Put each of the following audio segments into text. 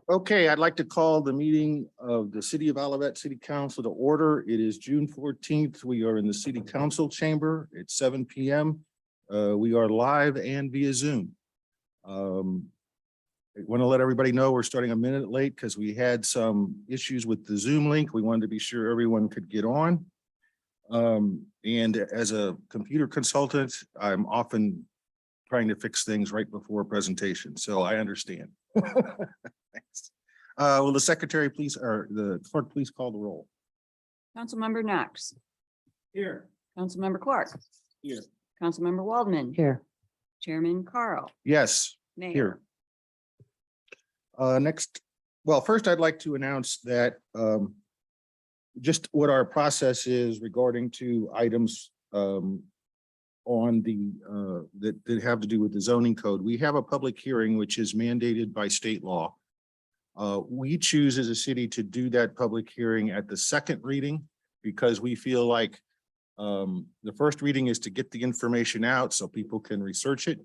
Okay, I'd like to call the meeting of the City of Olivet City Council to order. It is June 14th. We are in the City Council chamber at 7 p.m. We are live and via Zoom. I want to let everybody know we're starting a minute late because we had some issues with the Zoom link. We wanted to be sure everyone could get on. And as a computer consultant, I'm often trying to fix things right before a presentation, so I understand. Thanks. Will the secretary please, or the clerk please call the roll? Councilmember Knox. Here. Councilmember Clark. Here. Councilmember Waldman. Here. Chairman Carl. Yes, Mayor. here. Next, well, first I'd like to announce that just what our process is regarding to items on the that have to do with the zoning code. We have a public hearing which is mandated by state law. We choose as a city to do that public hearing at the second reading because we feel like the first reading is to get the information out so people can research it.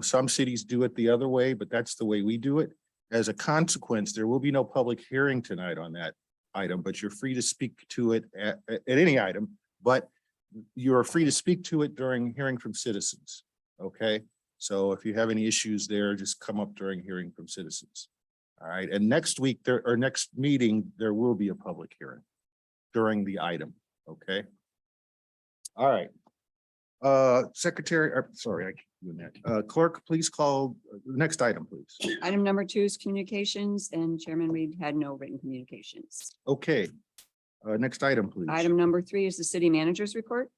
Some cities do it the other way, but that's the way we do it. As a consequence, there will be no public hearing tonight on that item, but you're free to speak to it at any item, but you're free to speak to it during hearing from citizens. Okay, so if you have any issues there, just come up during hearing from citizens. All right, and next week or next meeting, there will be a public hearing during the item. Okay. All right. Secretary, sorry, I keep doing that. Clerk, please call the next item, please. Item number 2 is communications, and Chairman Reed had no written communications. Okay. Next item, please. Item number 3 is the city manager's report.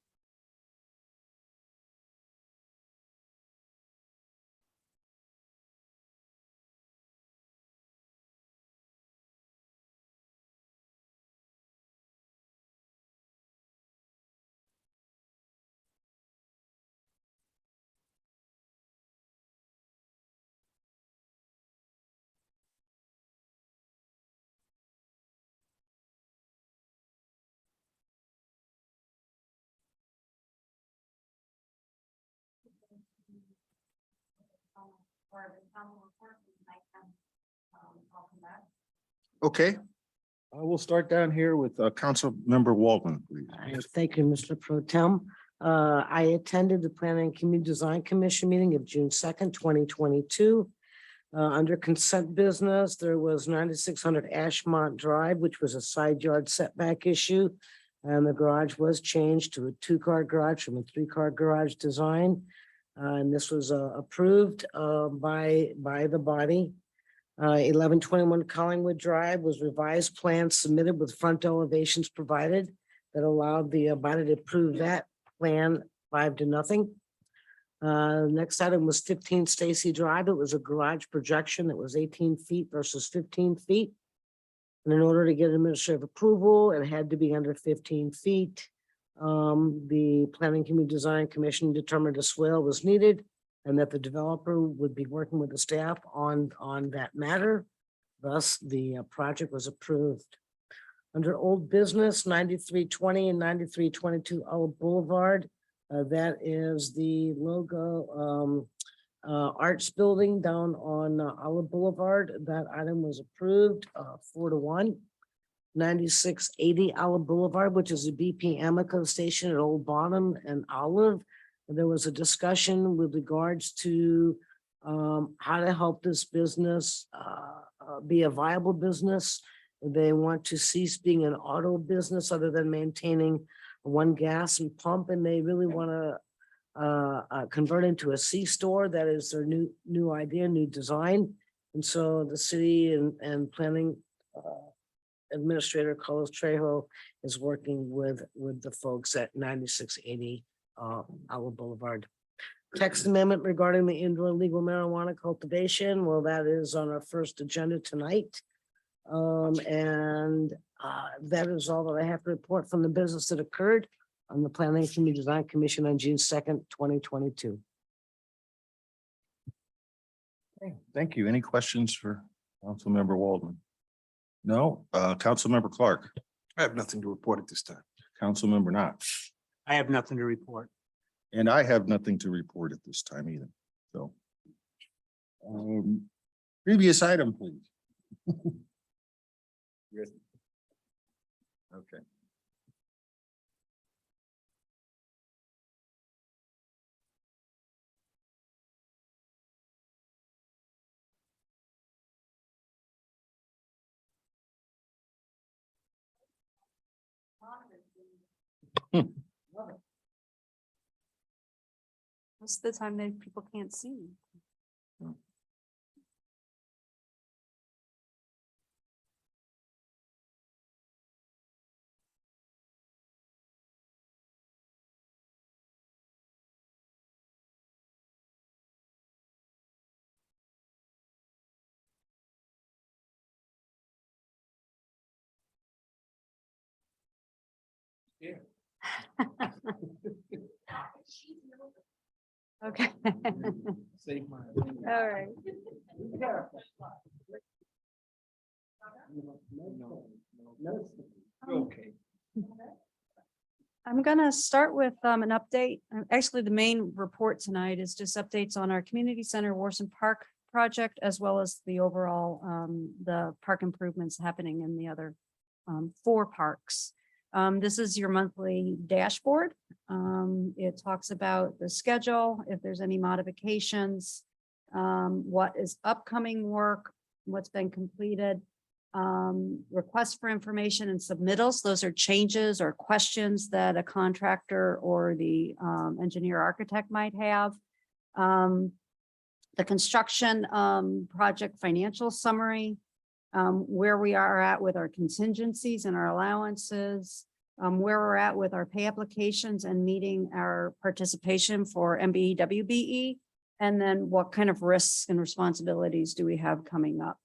Okay. We'll start down here with Council Member Waldman, please. Thank you, Mr. Pro Tem. I attended the Planning and Community Design Commission meeting of June 2nd, 2022. Under consent business, there was 9600 Ashmont Drive, which was a side yard setback issue. And the garage was changed to a 2-car garage from a 3-car garage design. And this was approved by the body. 1121 Collingwood Drive was revised plans submitted with front elevations provided that allowed the body to approve that plan 5-0. Next item was 15 Stacy Drive. It was a garage projection that was 18 feet versus 15 feet. And in order to get administrative approval, it had to be under 15 feet. The Planning Community Design Commission determined a swale was needed and that the developer would be working with the staff on that matter. Thus, the project was approved. Under old business, 9320 and 9322 Olive Boulevard. That is the logo arts building down on Olive Boulevard. That item was approved 4-1. 9680 Olive Boulevard, which is a BP Amoco station at Old Bottom and Olive. There was a discussion with regards to how to help this business be a viable business. They want to cease being an auto business other than maintaining one gas and pump, and they really want to convert into a C-store. That is their new idea, new design. And so the city and planning administrator Carlos Trejo is working with the folks at 9680 Olive Boulevard. Text amendment regarding the indoor legal marijuana cultivation. Well, that is on our first agenda tonight. And that is all that I have to report from the business that occurred on the Planning and Community Design Commission on June 2nd, 2022. Okay, thank you. Any questions for Councilmember Waldman? No. Councilmember Clark. I have nothing to report at this time. Councilmember Knox. I have nothing to report. And I have nothing to report at this time either. So previous item, please. Good. Okay. Most of the time they people can't see. Okay. All right. Okay. I'm gonna start with an update. Actually, the main report tonight is just updates on our community center Warson Park project, as well as the overall the park improvements happening in the other 4 parks. This is your monthly dashboard. It talks about the schedule, if there's any modifications, what is upcoming work, what's been completed, requests for information and submittals. Those are changes or questions that a contractor or the engineer architect might have. The construction project financial summary, where we are at with our contingencies and our allowances, where we're at with our pay applications and meeting our participation for MBE, WBE, and then what kind of risks and responsibilities do we have coming up.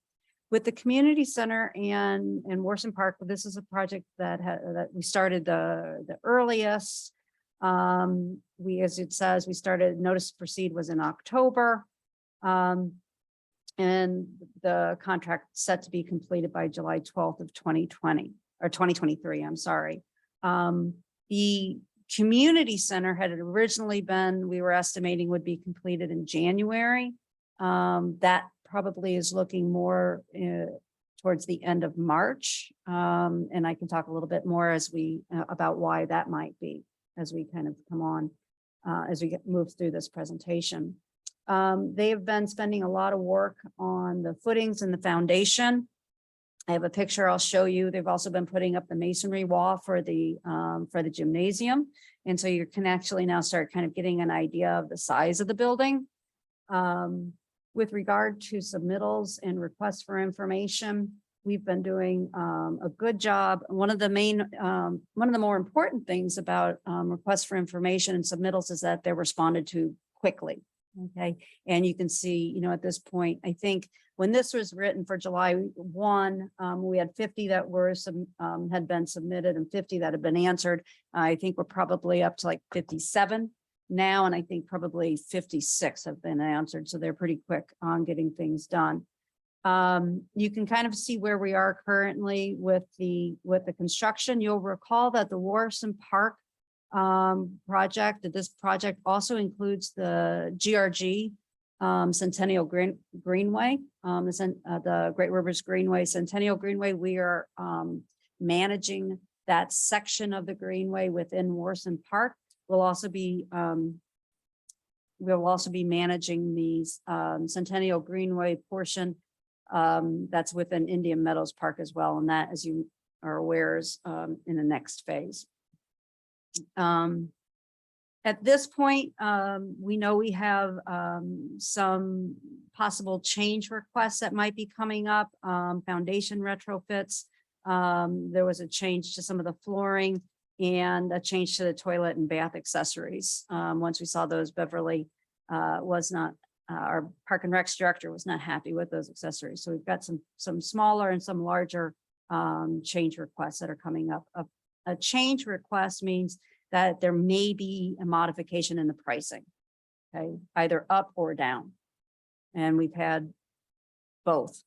With the community center and Warson Park, this is a project that that we started the earliest. As it says, we started notice to proceed was in October. And the contract set to be completed by July 12th of 2020 or 2023, I'm sorry. The community center had originally been, we were estimating would be completed in January. That probably is looking more towards the end of March. And I can talk a little bit more as we about why that might be as we kind of come on as we move through this presentation. They have been spending a lot of work on the footings and the foundation. I have a picture I'll show you. They've also been putting up the masonry wall for the gymnasium. And so you can actually now start kind of getting an idea of the size of the building. With regard to submittals and requests for information, we've been doing a good job. One of the more important things about requests for information and submittals is that they're responded to quickly. Okay, and you can see, you know, at this point, I think when this was written for July 1, we had 50 that were had been submitted and 50 that had been answered. I think we're probably up to like 57 now, and I think probably 56 have been answered. So they're pretty quick on getting things done. You can kind of see where we are currently with the construction. You'll recall that the Warson Park project, that this project also includes the GRG Centennial Greenway, the Great Rivers Greenway, Centennial Greenway. We are managing that section of the Greenway within Warson Park. We'll also be managing the Centennial Greenway portion that's within Indian Meadows Park as well, and that, as you are aware, is in the next phase. At this point, we know we have some possible change requests that might be coming up, foundation retrofits. There was a change to some of the flooring and a change to the toilet and bath accessories. Once we saw those, Beverly was not, our Park and Recs director was not happy with those accessories. So we've got some smaller and some larger change requests that are coming up. A change request means that there may be a modification in the pricing, okay, either up or down. And we've had both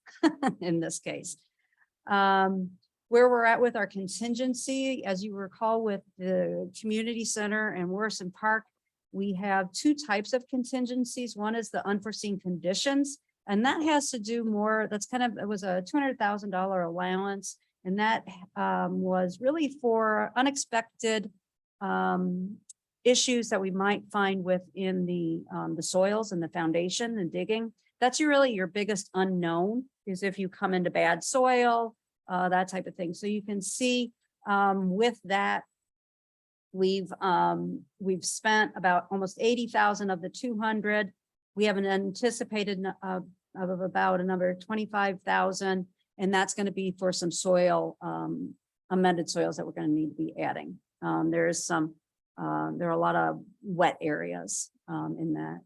in this case. Where we're at with our contingency, as you recall, with the community center and Warson Park, we have 2 types of contingencies. One is the unforeseen conditions, And that has to do more, that's kind of, it was a $200,000 allowance. And that was really for unexpected issues that we might find within the soils and the foundation and digging. That's really your biggest unknown, is if you come into bad soil, that type of thing. So you can see with that, we've spent about almost 80,000 of the 200. We have an anticipated of about another 25,000, and that's going to be for some soil amended soils that we're going to need to be adding. There are a lot of wet areas in that.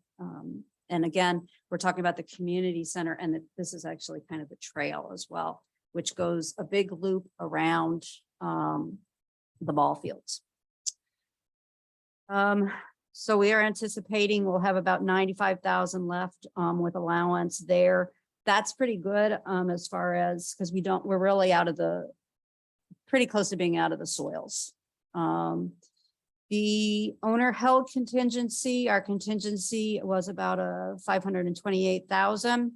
And again, we're talking about the community center, and this is actually kind of a trail as well, which goes a big loop around the ball fields. So we are anticipating we'll have about 95,000 left with allowance there. That's pretty good as far as, because we're really pretty close to being out of the soils. The owner held contingency, our contingency was about 528,000.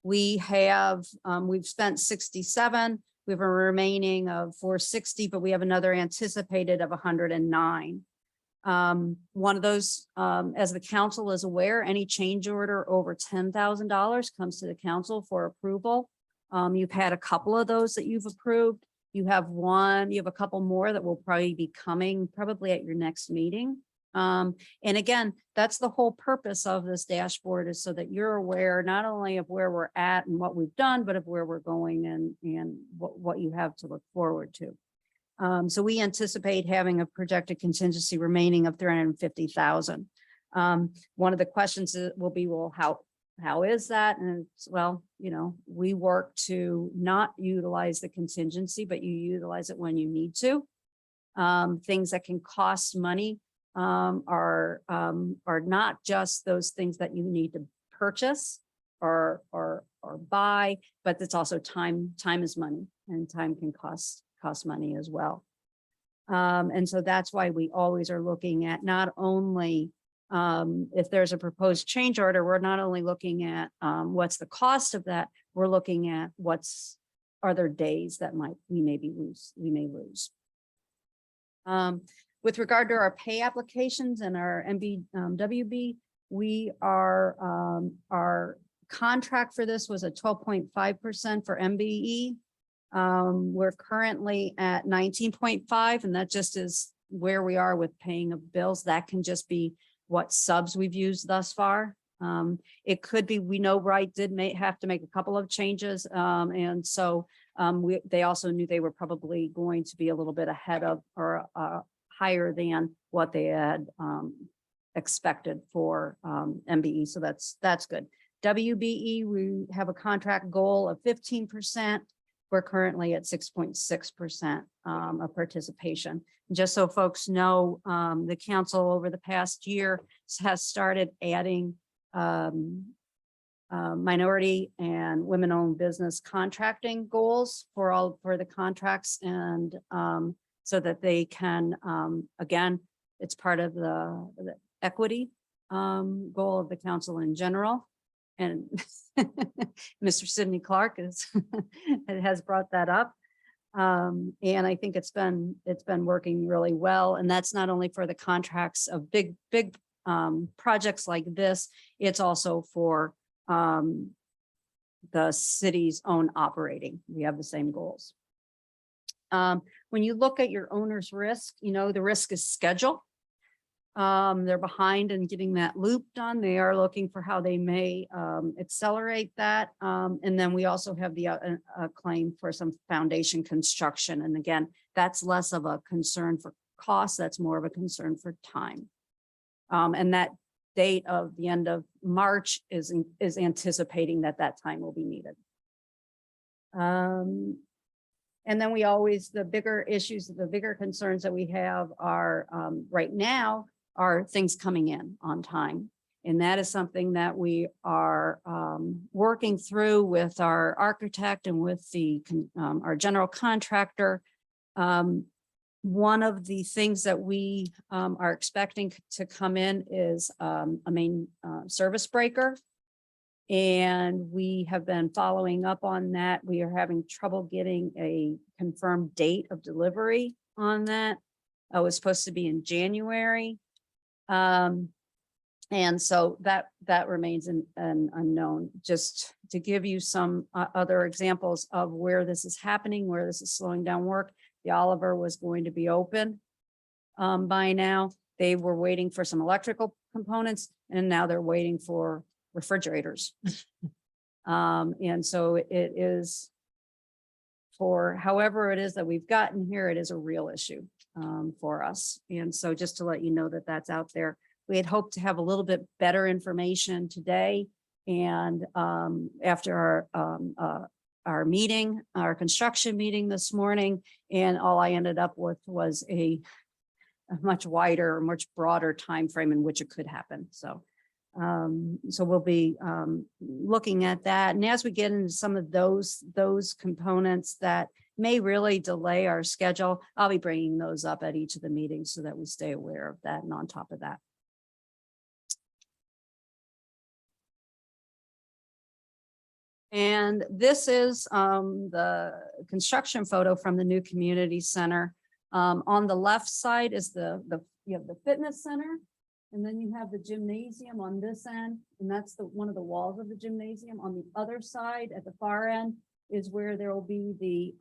We've spent 67. We have a remaining of 460, but we have another anticipated of 109. One of those, as the council is aware, any change order over $10,000 comes to the council for approval. You've had a couple of those that you've approved. You have a couple more that will probably be coming probably at your next meeting. And again, that's the whole purpose of this dashboard, is so that you're aware not only of where we're at and what we've done, but of where we're going and what you have to look forward to. So we anticipate having a projected contingency remaining of 350,000. One of the questions will be, well, how is that? And it's, well, we work to not utilize the contingency, but you utilize it when you need to. Things that can cost money are not just those things that you need to purchase or buy, but it's also time. Time is money, and time can cost money as well. And so that's why we always are looking at not only if there's a proposed change order, we're not only looking at what's the cost of that, we're looking at are there days that we may lose. With regard to our pay applications and our MBWB, our contract for this was a 12.5% for MBE. We're currently at 19.5, and that just is where we are with paying of bills. That can just be what subs we've used thus far. It could be, we know Wright did have to make a couple of changes. And so they also knew they were probably going to be a little bit ahead of or higher than what they had expected for MBE. So that's good. WBE, we have a contract goal of 15%. We're currently at 6.6% of participation. Just so folks know, the council over the past year has started adding minority and women-owned business contracting goals for the contracts, and so that they can, again, it's part of the equity goal of the council in general. And Mr. Sidney Clark has brought that up. And I think it's been working really well. And that's not only for the contracts of big projects like this, it's also for the city's own operating. We have the same goals. When you look at your owner's risk, the risk is schedule. They're behind in getting that loop done. They are looking for how they may accelerate that. And then we also have the claim for some foundation construction. And again, that's less of a concern for cost. That's more of a concern for time. And that date of the end of March is anticipating that time will be needed. And then the bigger issues, the bigger concerns that we have are right now are things coming in on time. And that is something that we are working through with our architect and with our general contractor. One of the things that we are expecting to come in is a main service breaker. And we have been following up on that. We are having trouble getting a confirmed date of delivery on that. It was supposed to be in January. And so that remains an unknown. Just to give you some other examples of where this is happening, where this is slowing down work. The Oliver was going to be open by now. They were waiting for some electrical components and now they're waiting for refrigerators. And so it is, for however it is that we've gotten here, it is a real issue for us. And so just to let you know that that's out there. We had hoped to have a little bit better information today. And after our meeting, our construction meeting this morning, and all I ended up with was a much wider, much broader time frame in which it could happen. So we'll be looking at that. And as we get into some of those components that may really delay our schedule, I'll be bringing those up at each of the meetings so that we stay aware of that and on top of that. And this is the construction photo from the new community center. On the left side is you have the fitness center, and then you have the gymnasium on this end, and that's one of the walls of the gymnasium. On the other side, at the far end, is where there will be the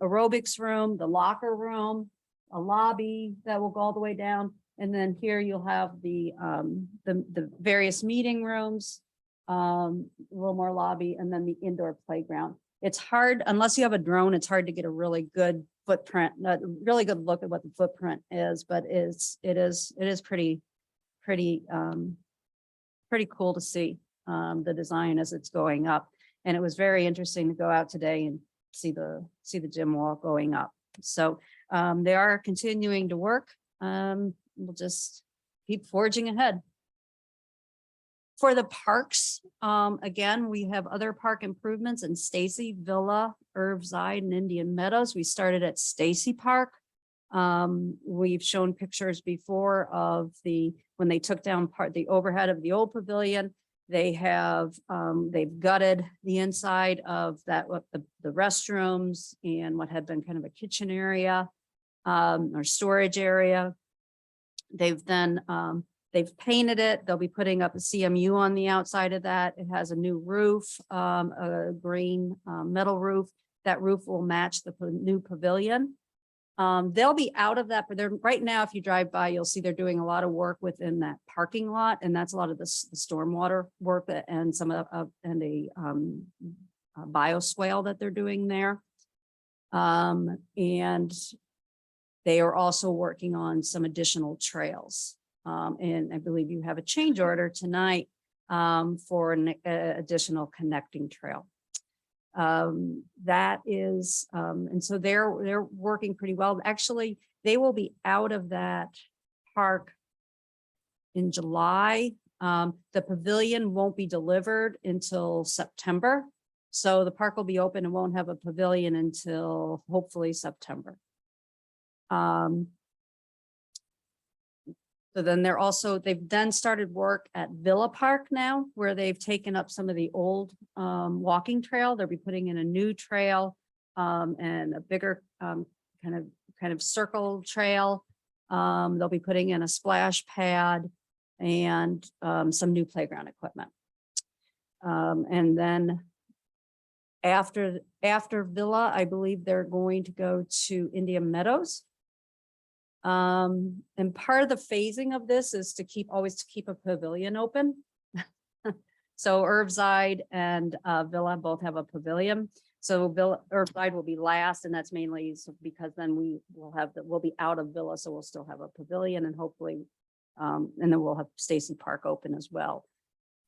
aerobics room, the locker room, a lobby that will go all the way down, and then here you'll have the various meeting rooms. A little more lobby, and then the indoor playground. It's hard, unless you have a drone, it's hard to get a really good footprint, a really good look at what the footprint is, but it is pretty cool to see the design as it's going up. And it was very interesting to go out today and see the gym wall going up. So they are continuing to work. We'll just keep forging ahead. For the parks, again, we have other park improvements in Stacy, Villa, Irvside, and Indian Meadows. We started at Stacy Park. We've shown pictures before of when they took down the overhead of the old pavilion. They've gutted the inside of that, the restrooms and what had been kind of a kitchen area or storage area. They've painted it. They'll be putting up a CMU on the outside of that. It has a new roof, a green metal roof. That roof will match the new pavilion. They'll be out of that, but they're right now, if you drive by, you'll see they're doing a lot of work within that parking lot. And that's a lot of the stormwater work and some of a bioswale that they're doing there. And they are also working on some additional trails. And I believe you have a change order tonight for an additional connecting trail. That is, and so they're working pretty well. Actually, they will be out of that park in July. The pavilion won't be delivered until September. So the park will be open and won't have a pavilion until hopefully September. So then they've then started work at Villa Park now, where they've taken up some of the old walking trail. They'll be putting in a new trail and a bigger kind of circle trail. They'll be putting in a splash pad and some new playground equipment. And then after Villa, I believe they're going to go to Indian Meadows. And part of the phasing of this is to always keep a pavilion open. So Irvside and Villa both have a pavilion. So Irvside will be last, and that's mainly because then we'll be out of Villa, so we'll still have a pavilion and hopefully, and then we'll have Stacy Park open as well.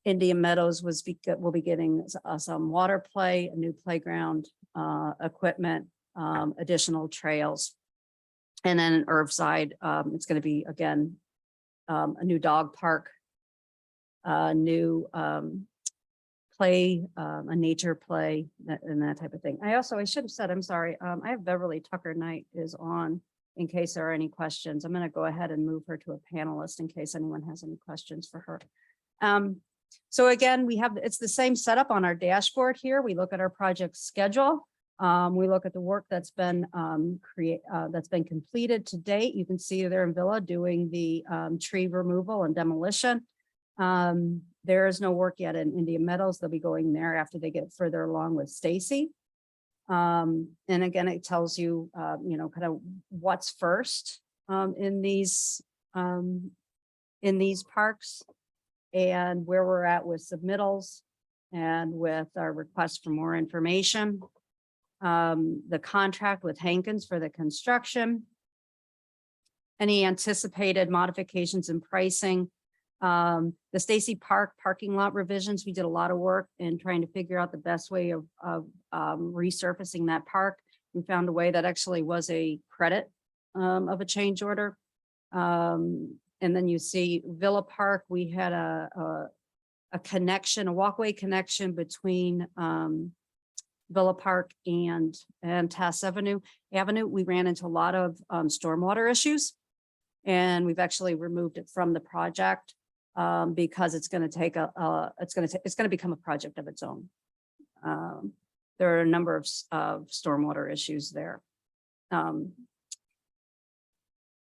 Indian Meadows will be getting some water play, a new playground equipment, additional trails. And then in Irvside, it's going to be, again, a new dog park, a new play, a nature play, and that type of thing. I should have said, I'm sorry, I have Beverly Tucker Knight is on in case there are any questions. I'm going to go ahead and move her to a panelist in case anyone has any questions for her. So again, we have, it's the same setup on our dashboard here. We look at our project schedule. We look at the work that's been that's been completed to date. You can see there in Villa doing the tree removal and demolition. There is no work yet in Indian Meadows. They'll be going there after they get further along with Stacy. And again, it tells you, you know, kind of what's first in these parks and where we're at with submittals and with our request for more information. The contract with Hankins for the construction. Any anticipated modifications in pricing. The Stacy Park parking lot revisions, we did a lot of work in trying to figure out the best way of resurfacing that park. We found a way that actually was a credit of a change order. And then you see Villa Park, we had a connection, a walkway connection between Villa Park and Tass Avenue. We ran into a lot of stormwater issues. And we've actually removed it from the project because it's going to take it's going to become a project of its own. There are a number of stormwater issues there. And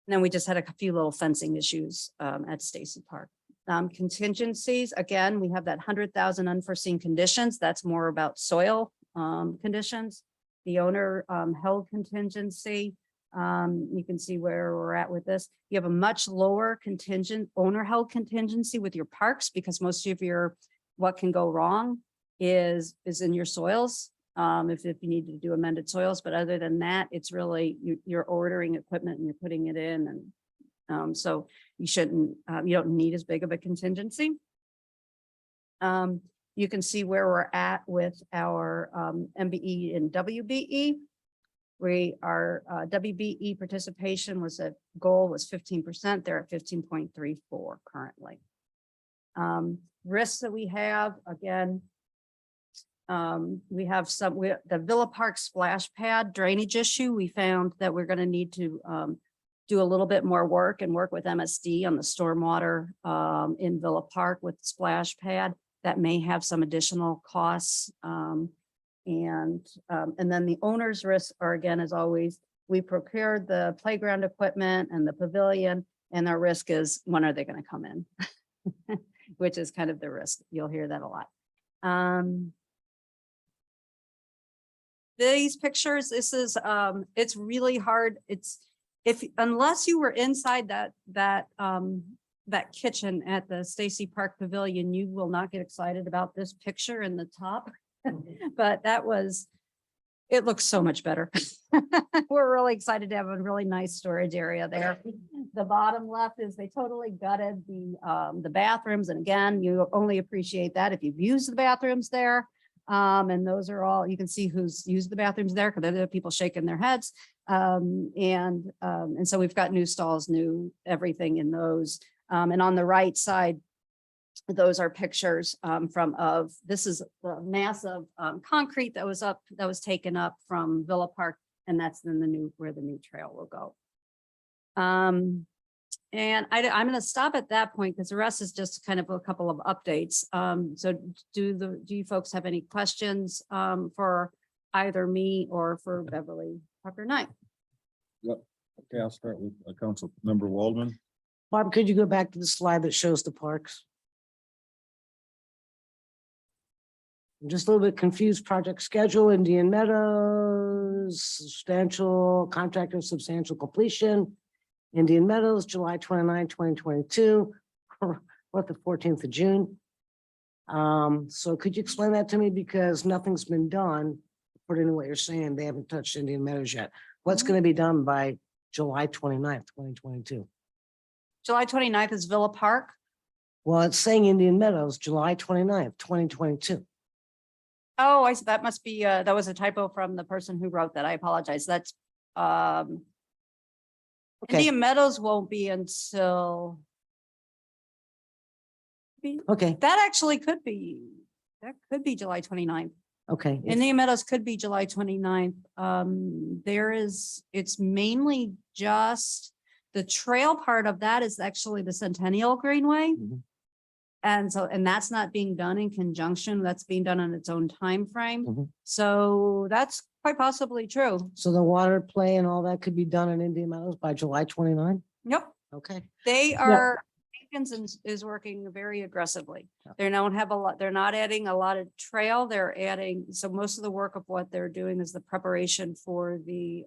then we just had a few little fencing issues at Stacy Park. Contingencies, again, we have that 100,000 unforeseen conditions. That's more about soil conditions. The owner held contingency. You can see where we're at with this. You have a much lower contingent owner held contingency with your parks because most of your what can go wrong is in your soils. If you need to do amended soils, but other than that, it's really you're ordering equipment and you're putting it in, and so you shouldn't you don't need as big of a contingency. You can see where we're at with our MBE and WBE. Our WBE participation was a goal was 15%. They're at 15.34 currently. Risks that we have, again, we have the Villa Park splash pad drainage issue. We found that we're going to need to do a little bit more work and work with MSD on the stormwater in Villa Park with splash pad. That may have some additional costs. And then the owner's risks are, again, as always, we prepared the playground equipment and the pavilion, and our risk is when are they going to come in, which is kind of the risk. You'll hear that a lot. These pictures, this is, it's really hard. Unless you were inside that kitchen at the Stacy Park Pavilion, you will not get excited about this picture in the top. But it looks so much better. We're really excited to have a really nice storage area there. The bottom left is they totally gutted the bathrooms. And again, you only appreciate that if you've used the bathrooms there. And those are all, you can see who's used the bathrooms there because they're the people shaking their heads. And so we've got new stalls, new everything in those. And on the right side, those are pictures this is the massive concrete that was taken up from Villa Park, and that's then where the new trail will go. And I'm going to stop at that point because the rest is just kind of a couple of updates. So do you folks have any questions for either me or for Beverly Tucker Knight? Yep. Okay, I'll start with Council Member Waldman. Barb, could you go back to the slide that shows the parks? I'm just a little bit confused. Project schedule, Indian Meadows, substantial completion. Indian Meadows, July 29, 2022, or the 14th of June. So could you explain that to me? Because nothing's been done, according to what you're saying. They haven't touched Indian Meadows yet. What's going to be done by July 29th, 2022? July 29th is Villa Park. Well, it's saying Indian Meadows, July 29th, 2022. Oh, that must be, that was a typo from the person who wrote that. I apologize. That's, Okay. Indian Meadows won't be until. Okay, That actually could be July 29th. okay. Indian Meadows could be July 29th. It's mainly just the trail part of that is actually the Centennial Greenway. Mhm. And so, and that's not being done in conjunction, that's being done on its own time frame. Mhm. So that's quite possibly true. So the water play and all that could be done in Indian Meadows by July 29? Yep. Okay. They are, Jenkins is working very aggressively. Yeah. They don't have a lot, they're not adding a lot of trail, they're adding, so most of the work of what they're doing is the preparation for the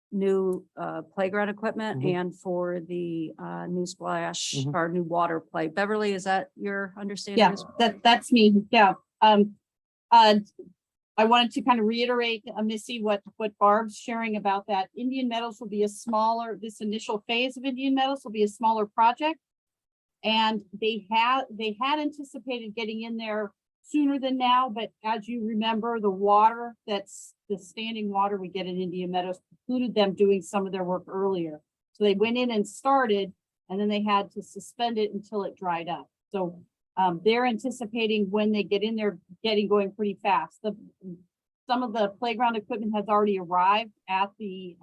new playground equipment Mhm. and for the new splash Mhm. or new water play. Beverly, is that your understanding? Yeah, as well? that's me. Yeah. I wanted to kind of reiterate, Missy, what Barb's sharing about that. Indian Meadows will be a smaller, this initial phase of Indian Meadows will be a smaller project. And they had anticipated getting in there sooner than now, but as you remember, the water, that's the standing water we get in Indian Meadows precluded them doing some of their work earlier. So they went in and started, and then they had to suspend it until it dried up. So they're anticipating when they get in there, getting going pretty fast. Some of the playground equipment has already arrived at the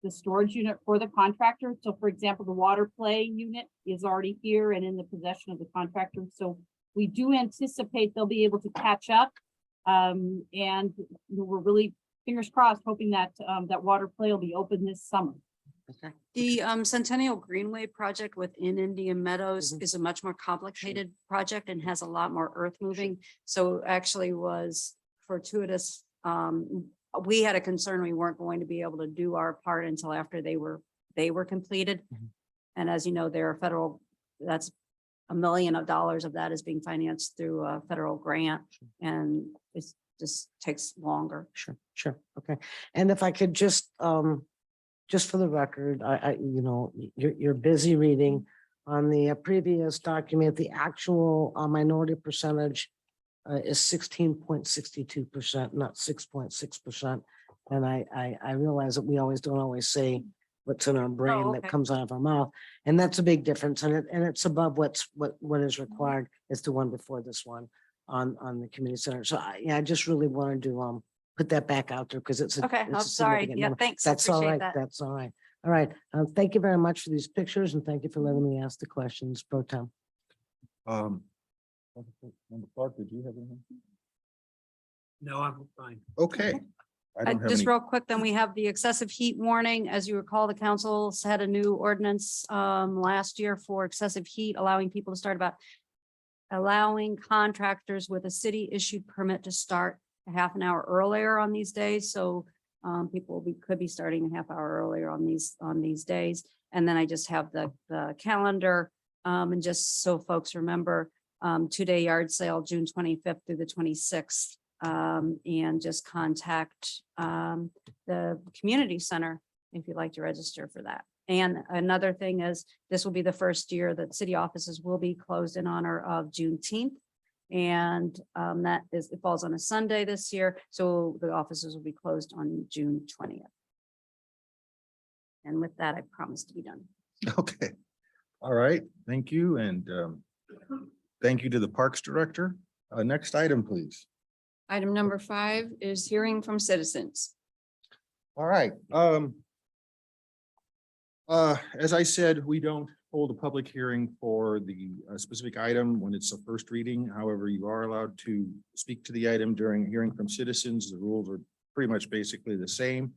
storage unit for the contractor. So for example, the water play unit is already here and in the possession of the contractor. So we do anticipate they'll be able to catch up. And we're really, fingers crossed, hoping that that water play will be open this summer. Okay. The Centennial Greenway project within Indian Meadows Mhm. is a much more complicated project and has a lot more earth moving. So actually was fortuitous. We had a concern we weren't going to be able to do our part until after they were completed. Mhm. And as you know, they're federal, that's $1 million of that is being financed through a federal grant, and it just takes longer. Sure. Okay. And if I could just for the record, you're busy reading on the previous document, the actual minority percentage is 16.62%, not 6.6%. And I realize that we don't always say what's in our brain that okay. comes out of our mouth. And that's a big difference. And it's above what is required. It's the one before this one on the community center. So I just really wanted to put that back out there because it's Okay, it's I'm a sorry. significant Yeah, number. thanks. I That's all appreciate right. that. That's all right. All right. Thank you very much for these pictures and thank you for letting me ask the questions, Pro Tem. Member Clark, did you have anything? No, I'm fine. Okay. I don't have Just any. real quick, then we have the excessive heat warning. As you recall, the council's had a new ordinance last year for excessive heat, allowing people to start allowing contractors with a city issued permit to start a half an hour earlier on these days. So people could be starting a half hour earlier on these days. And then I just have the calendar and just so folks remember, 2-day yard sale, June 25th through the 26th. And just contact the community center if you'd like to register for that. And another thing is, this will be the first year that city offices will be closed in honor of Juneteenth. And it falls on a Sunday this year, so the offices will be closed on June 20th. And with that, I promise to be done. Okay. All right. Thank you. And thank you to the Parks Director. Next item, please. Item number 5 is hearing from citizens. All right. As I said, we don't hold a public hearing for the specific item when it's a first reading. However, you are allowed to speak to the item during hearing from citizens. The rules are pretty much basically the same.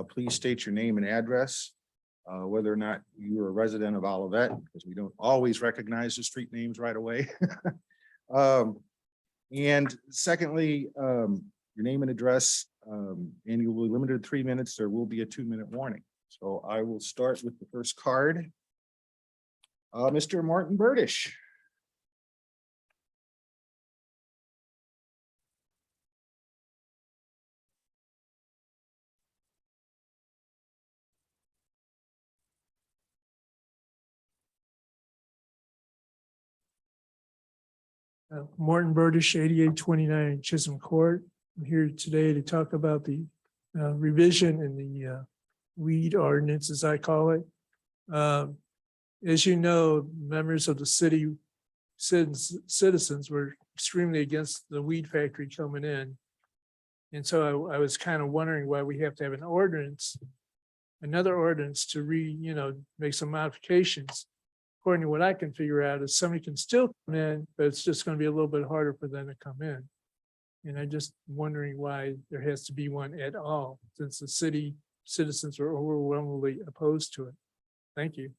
Please state your name and address, whether or not you're a resident of Olivet, because we don't always recognize the street names right away. And secondly, your name and address, and you will be limited to 3 minutes. There will be a 2-minute warning. So I will start with the first card. Mr. Martin Burdish. Martin Burdish, 8829 Chisholm Court. I'm here today to talk about the revision in the weed ordinance, as I call it. As you know, members of the city citizens were extremely against the weed factory coming in. And so I was kind of wondering why we have to have an ordinance, another ordinance to make some modifications according to what I can figure out, is somebody can still come in, but it's just gonna be a little bit harder for them to come in. And I'm just wondering why there has to be one at all, since the city citizens are overwhelmingly opposed to it. Thank you.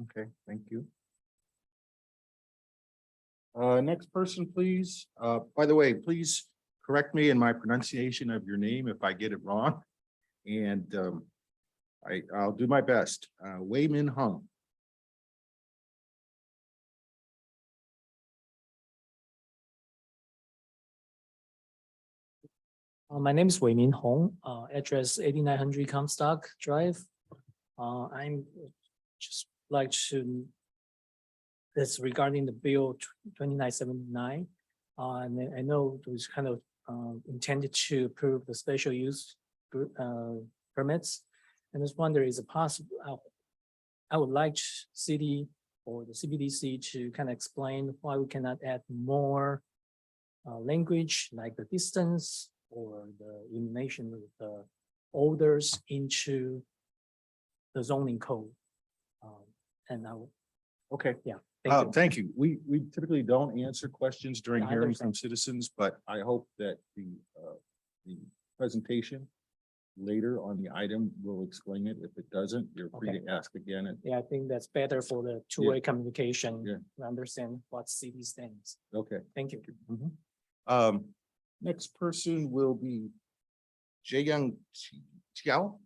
Okay, thank you. Next person, please. By the way, please correct me in my pronunciation of your name if I get it wrong. And I'll do my best. Wei Min Hung. My name is Wei Min Hong, address 8900 Comstock Drive. I'm just like to, that's regarding the bill 2979. And I know it was kind of intended to approve the special use permits. And I just wonder, is it possible, I would like city or the CBDC to kind of explain why we cannot add more language like the distance or the elimination of the orders into the zoning code. And I will, Okay. yeah, thank you. Thank you. We typically don't answer questions during I hearings from understand. citizens, but I hope that the presentation later on the item will explain it. If it doesn't, you're free Okay. to ask again. And Yeah, I think that's better for the two-way communication. Yeah. To understand what city stands. okay. Thank you. Next person will be Jaeyoung Chiao.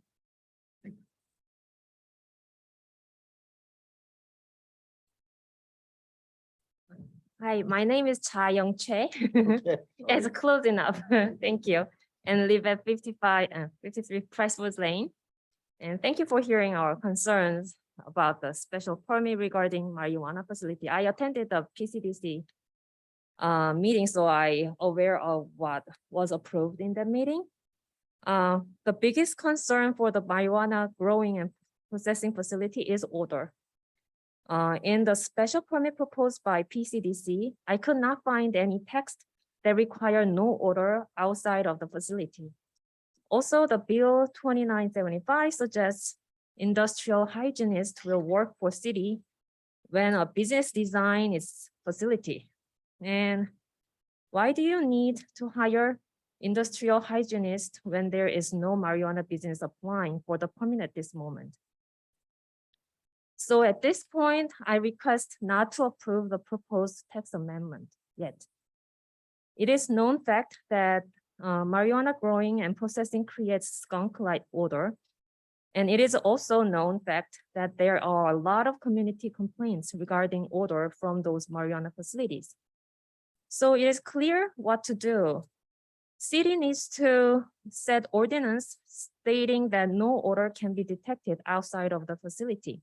Hi, my name is Cha Young Che. Okay. It's close enough. Thank you. And live at 53 Presswood Lane. And thank you for hearing our concerns about the special permit regarding marijuana facility. I attended the PCDC meeting, so I aware of what was approved in that meeting. The biggest concern for the marijuana growing and processing facility is odor. In the special permit proposed by PCDC, I could not find any text that require no odor outside of the facility. Also, the Bill 2975 suggests industrial hygienist will work for city when a business design its facility. And why do you need to hire industrial hygienist when there is no marijuana business applying for the permit at this moment? So at this point, I request not to approve the proposed text amendment yet. It is known fact that marijuana growing and processing creates skunk-like odor. And it is also known fact that there are a lot of community complaints regarding odor from those marijuana facilities. So it is clear what to do. City needs to set ordinance stating that no odor can be detected outside of the facility.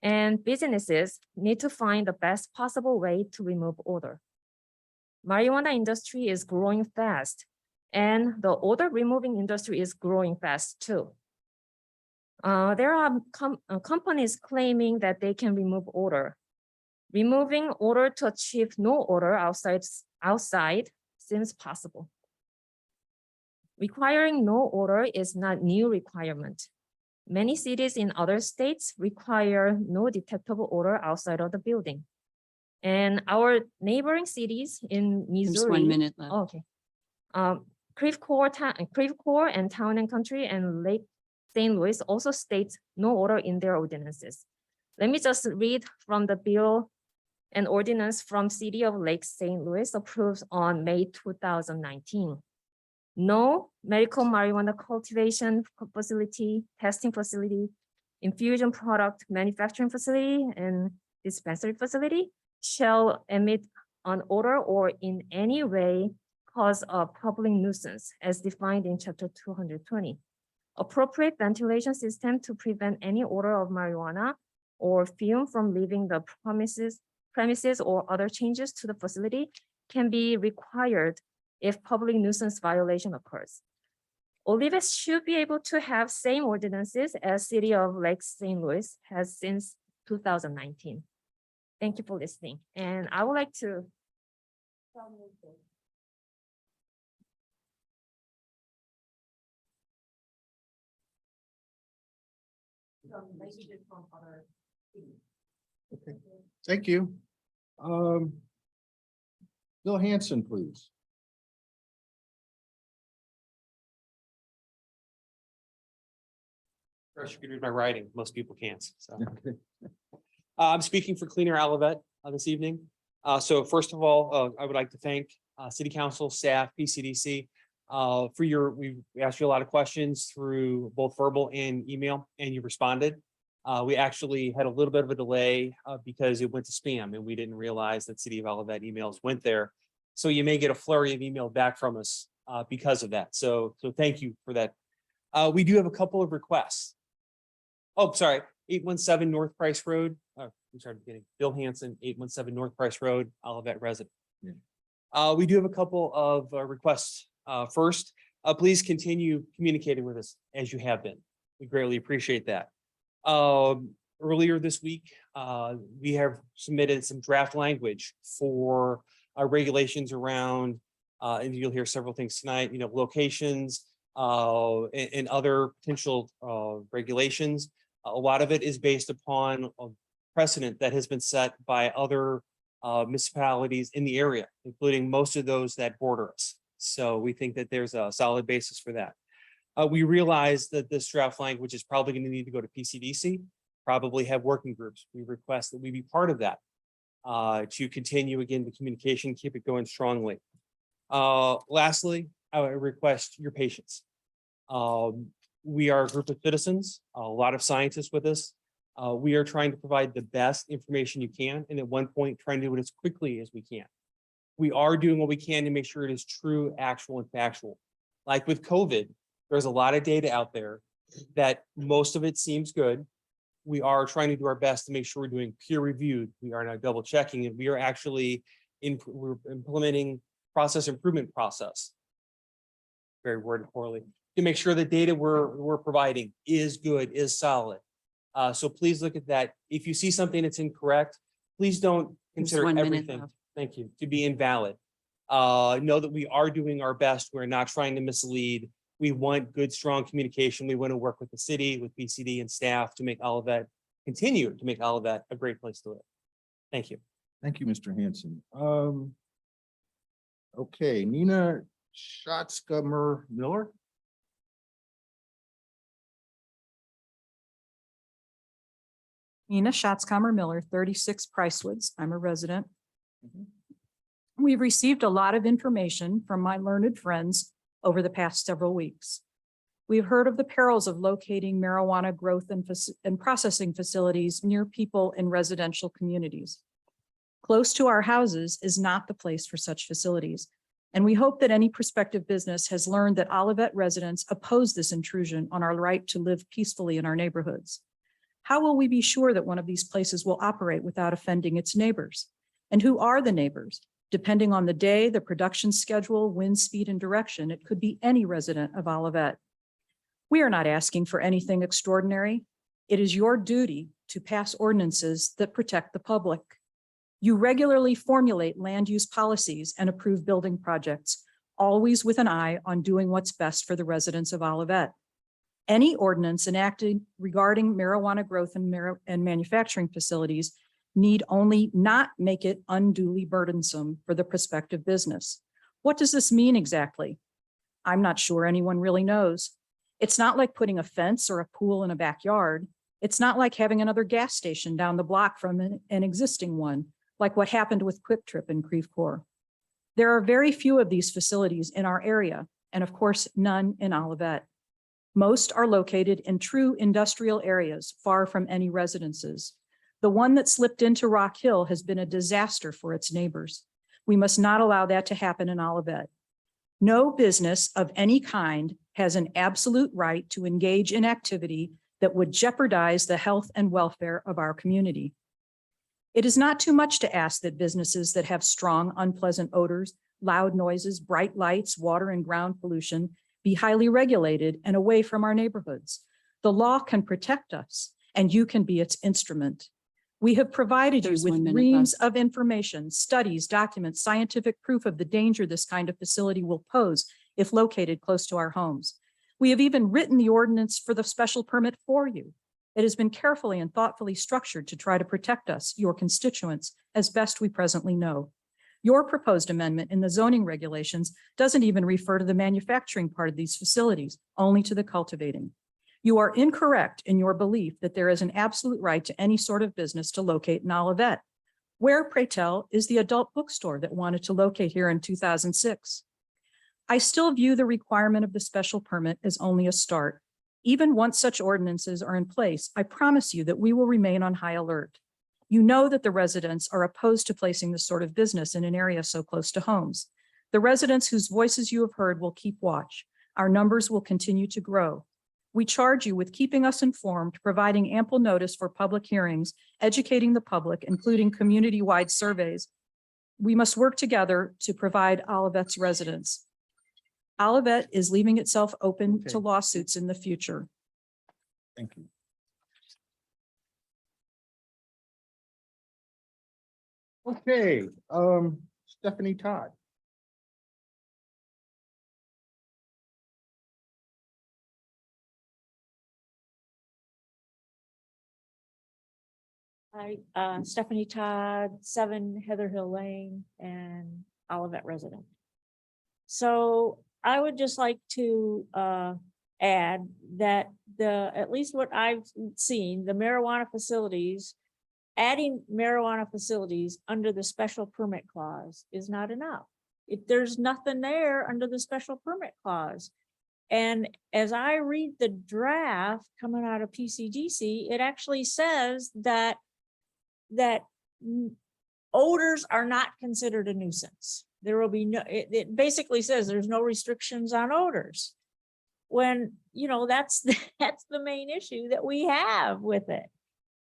And businesses need to find the best possible way to remove odor. Marijuana industry is growing fast, and the odor removing industry is growing fast too. There are companies claiming that they can remove odor. Removing odor to achieve no odor outside seems possible. Requiring no odor is not new requirement. Many cities in other states require no detectable odor outside of the building. And our neighboring cities in There's Missouri. 1 minute left. Oh, okay. Creve Coeur and Town and Country and Lake St. Louis also states no odor in their ordinances. Let me just read from the bill and ordinance from City of Lake St. Louis approved on May 2019. No medical marijuana cultivation facility, testing facility, infusion product manufacturing facility, and dispensary facility shall emit an odor or in any way cause a public nuisance as defined in Chapter 220. Appropriate ventilation system to prevent any odor of marijuana or fume from leaving the premises or other changes to the facility can be required if public nuisance violation occurs. Olivet should be able to have same ordinances as City of Lake St. Louis has since 2019. Thank you for listening. And I would like to. Okay, thank you. Bill Hanson, please. First, you can read my writing. Most people can't, so. I'm speaking for Cleaner Olivet this evening. So first of all, I would like to thank City Council, staff, PCDC for we asked you a lot of questions through both verbal and email, and you responded. We actually had a little bit of a delay because it went to spam and we didn't realize that City of Olivet emails went there. So you may get a flurry of email back from us because of that. So thank you for that. We do have a couple of requests. Oh, sorry, 817 North Price Road. I'm sorry, I'm getting Bill Hanson, 817 North Price Road, Olivet resident. We do have a couple of requests. First, please continue communicating with us as you have been. We greatly appreciate that. Earlier this week, we have submitted some draft language for regulations around, and you'll hear several things tonight, locations and other potential regulations. A lot of it is based upon a precedent that has been set by other municipalities in the area, including most of those that border us. So we think that there's a solid basis for that. We realize that this draft language is probably going to need to go to PCDC, probably have working groups. We request that we be part of that to continue again the communication, keep it going strongly. Lastly, I would request your patience. We are a group of citizens, a lot of scientists with us. We are trying to provide the best information you can, and at one point trying to do it as quickly as we can. We are doing what we can to make sure it is true, actual, and factual. Like with COVID, there's a lot of data out there that most of it seems good. We are trying to do our best to make sure we're doing peer reviewed. We are now double checking, and we are actually we're implementing process improvement process. Very worded poorly, to make sure the data we're providing is good, is solid. So please look at that. If you see something that's incorrect, please don't consider 1 minute everything, left. thank you, to be invalid. Know that we are doing our best. We're not trying to mislead. We want good, strong communication. We want to work with the city, with PCD and staff to make Olivet, continue to make Olivet a great place to live. Thank you. Thank you, Mr. Hanson. Okay, Nina Schatzkammer Miller. Nina Schatzkammer Miller, 36 Pricewoods. I'm a resident. We've received a lot of information from my learned friends over the past several weeks. We've heard of the perils of locating marijuana growth and processing facilities near people in residential communities. Close to our houses is not the place for such facilities, and we hope that any prospective business has learned that Olivet residents oppose this intrusion on our right to live peacefully in our neighborhoods. How will we be sure that one of these places will operate without offending its neighbors? And who are the neighbors? Depending on the day, the production schedule, wind speed, and direction, it could be any resident of Olivet. We are not asking for anything extraordinary. It is your duty to pass ordinances that protect the public. You regularly formulate land use policies and approve building projects, always with an eye on doing what's best for the residents of Olivet. Any ordinance enacted regarding marijuana growth and manufacturing facilities need only not make it unduly burdensome for the prospective business. What does this mean exactly? I'm not sure anyone really knows. It's not like putting a fence or a pool in a backyard. It's not like having another gas station down the block from an existing one, like what happened with Quick Trip in Creve Coeur. There are very few of these facilities in our area, and of course, none in Olivet. Most are located in true industrial areas, far from any residences. The one that slipped into Rock Hill has been a disaster for its neighbors. We must not allow that to happen in Olivet. No business of any kind has an absolute right to engage in activity that would jeopardize the health and welfare of our community. It is not too much to ask that businesses that have strong, unpleasant odors, loud noises, bright lights, water and ground pollution be highly regulated and away from our neighborhoods. The law can protect us, and you can be its instrument. We have provided you There's 1 with minute reams left. of information, studies, documents, scientific proof of the danger this kind of facility will pose if located close to our homes. We have even written the ordinance for the special permit for you. It has been carefully and thoughtfully structured to try to protect us, your constituents, as best we presently know. Your proposed amendment in the zoning regulations doesn't even refer to the manufacturing part of these facilities, only to the cultivating. You are incorrect in your belief that there is an absolute right to any sort of business to locate in Olivet. Where, pray tell, is the adult bookstore that wanted to locate here in 2006? I still view the requirement of the special permit as only a start. Even once such ordinances are in place, I promise you that we will remain on high alert. You know that the residents are opposed to placing this sort of business in an area so close to homes. The residents whose voices you have heard will keep watch. Our numbers will continue to grow. We charge you with keeping us informed, providing ample notice for public hearings, educating the public, including community-wide surveys. We must work together to provide Olivet's residents. Olivet is leaving itself open to Okay. lawsuits in the future. Thank you. Okay, Stephanie Todd. Hi, Stephanie Todd, 7 Heather Hill Lane and Olivet resident. So I would just like to add that at least what I've seen, the marijuana facilities, adding marijuana facilities under the special permit clause is not enough. There's nothing there under the special permit clause. And as I read the draft coming out of PCDC, it actually says that odors are not considered a nuisance. There will be no, it basically says there's no restrictions on odors. When, that's the main issue that we have with it.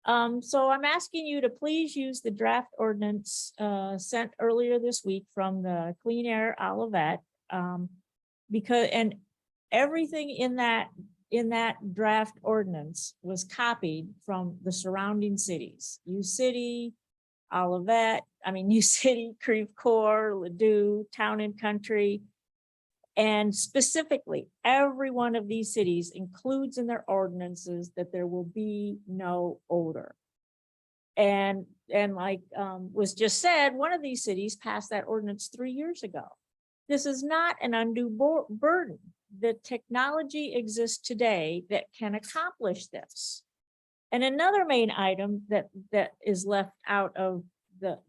So I'm asking you to please use the draft ordinance sent earlier this week from the Clean Air Olivet, because everything in that draft ordinance was copied from the surrounding cities, U City, Olivet, U City, Creve Coeur, Ladue, Town and Country. And specifically, every one of these cities includes in their ordinances that there will be no odor. And like was just said, one of these cities passed that ordinance 3 years ago. This is not an undue burden. The technology exists today that can accomplish this. And another main item that is left out of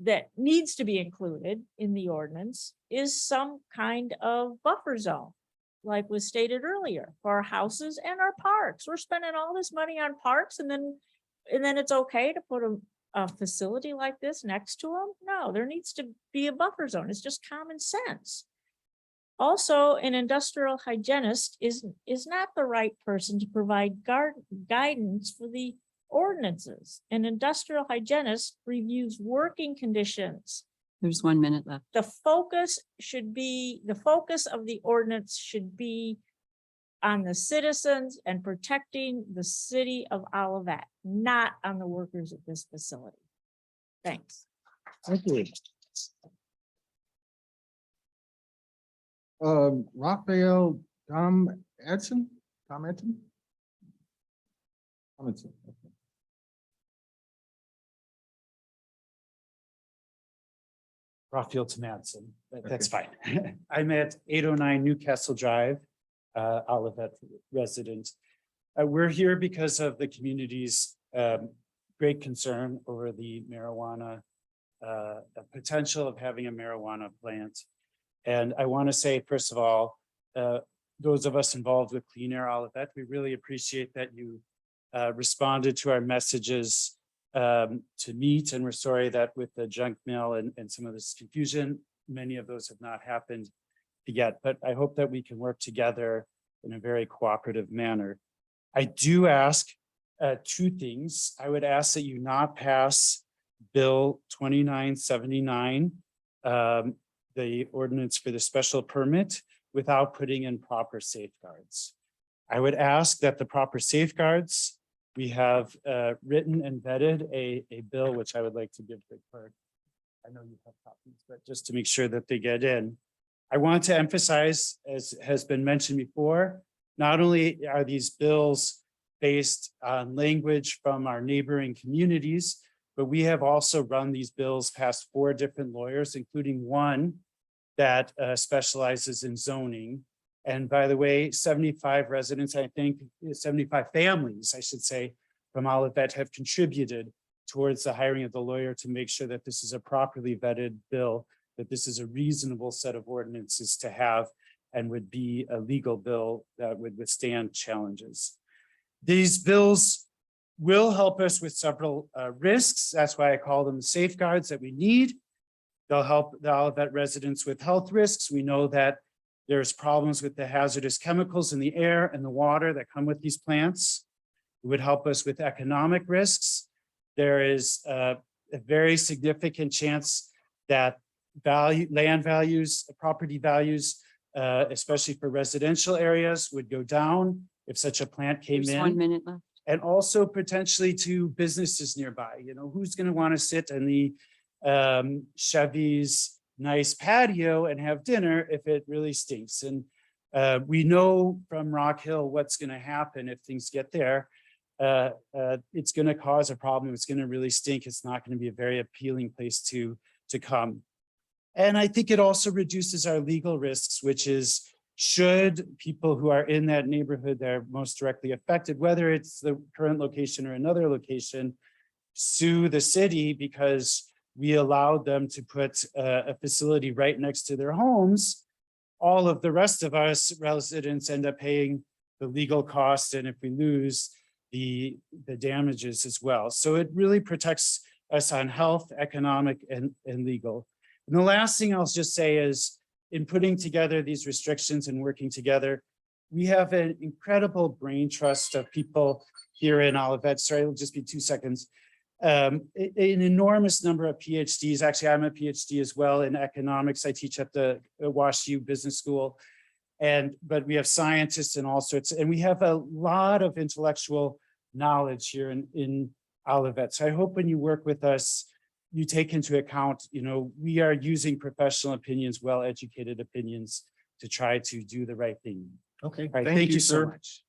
that needs to be included in the ordinance is some kind of buffer zone, like was stated earlier, for our houses and our parks. We're spending all this money on parks, and then it's okay to put a facility like this next to them? No, there needs to be a buffer zone. It's just common sense. Also, an industrial hygienist is not the right person to provide guidance for the ordinances. An industrial hygienist reviews working conditions. There's 1 minute left. The focus of the ordinance should be on the citizens and protecting the city of Olivet, not on the workers at this facility. Thanks. Thank you. Raphael Edson. Raphael Madsen, that's fine. I'm at 809 Newcastle Drive, Olivet resident. We're here because of the community's great concern over the marijuana, the potential of having a marijuana plant. And I want to say, first of all, those of us involved with Clean Air Olivet, we really appreciate that you responded to our messages to meet, and we're sorry that with the junk mail and some of this confusion, many of those have not happened yet, but I hope that we can work together in a very cooperative manner. I do ask 2 things. I would ask that you not pass Bill 2979, the ordinance for the special permit, without putting in proper safeguards. I would ask that the proper safeguards, we have written and vetted a bill, which I would like to give the clerk. I know you have copies, but just to make sure that they get in. I want to emphasize, as has been mentioned before, not only are these bills based on language from our neighboring communities. But we have also run these bills past 4 different lawyers, including one that specializes in zoning. And by the way, 75 residents, I think 75 families, I should say, from Olivet have contributed towards the hiring of the lawyer to make sure that this is a properly vetted bill, that this is a reasonable set of ordinances to have and would be a legal bill that would withstand challenges. These bills will help us with several risks. That's why I call them safeguards that we need. They'll help the Olivet residents with health risks. We know that there's problems with the hazardous chemicals in the air and the water that come with these plants. It would help us with economic risks. There is a very significant chance that land values, property values, especially for residential areas, would go down if such a plant came There's in. 1 minute left. And also potentially to businesses nearby. You know, who's going to want to sit in the Chevy's nice patio and have dinner if it really stinks? And we know from Rock Hill what's going to happen if things get there. It's going to cause a problem. It's going to really stink. It's not going to be a very appealing place to come. And I think it also reduces our legal risks, which is, should people who are in that neighborhood that are most directly affected, whether it's the current location or another location, sue the city because we allowed them to put a facility right next to their homes, all of the rest of us residents end up paying the legal cost, and if we lose, the damages as well. So it really protects us on health, economic, and legal. And the last thing I'll just say is, in putting together these restrictions and working together, we have an incredible brain trust of people here in Olivet. Sorry, it'll just be 2 seconds. An enormous number of PhDs. Actually, I'm a PhD as well in economics. I teach at the WashU Business School. But we have scientists and all sorts, and we have a lot of intellectual knowledge here in Olivet. So I hope when you work with us, you take into account, you know, we are using professional opinions, well-educated opinions to try to do the right thing. Okay, All right, thank you, so sir. much.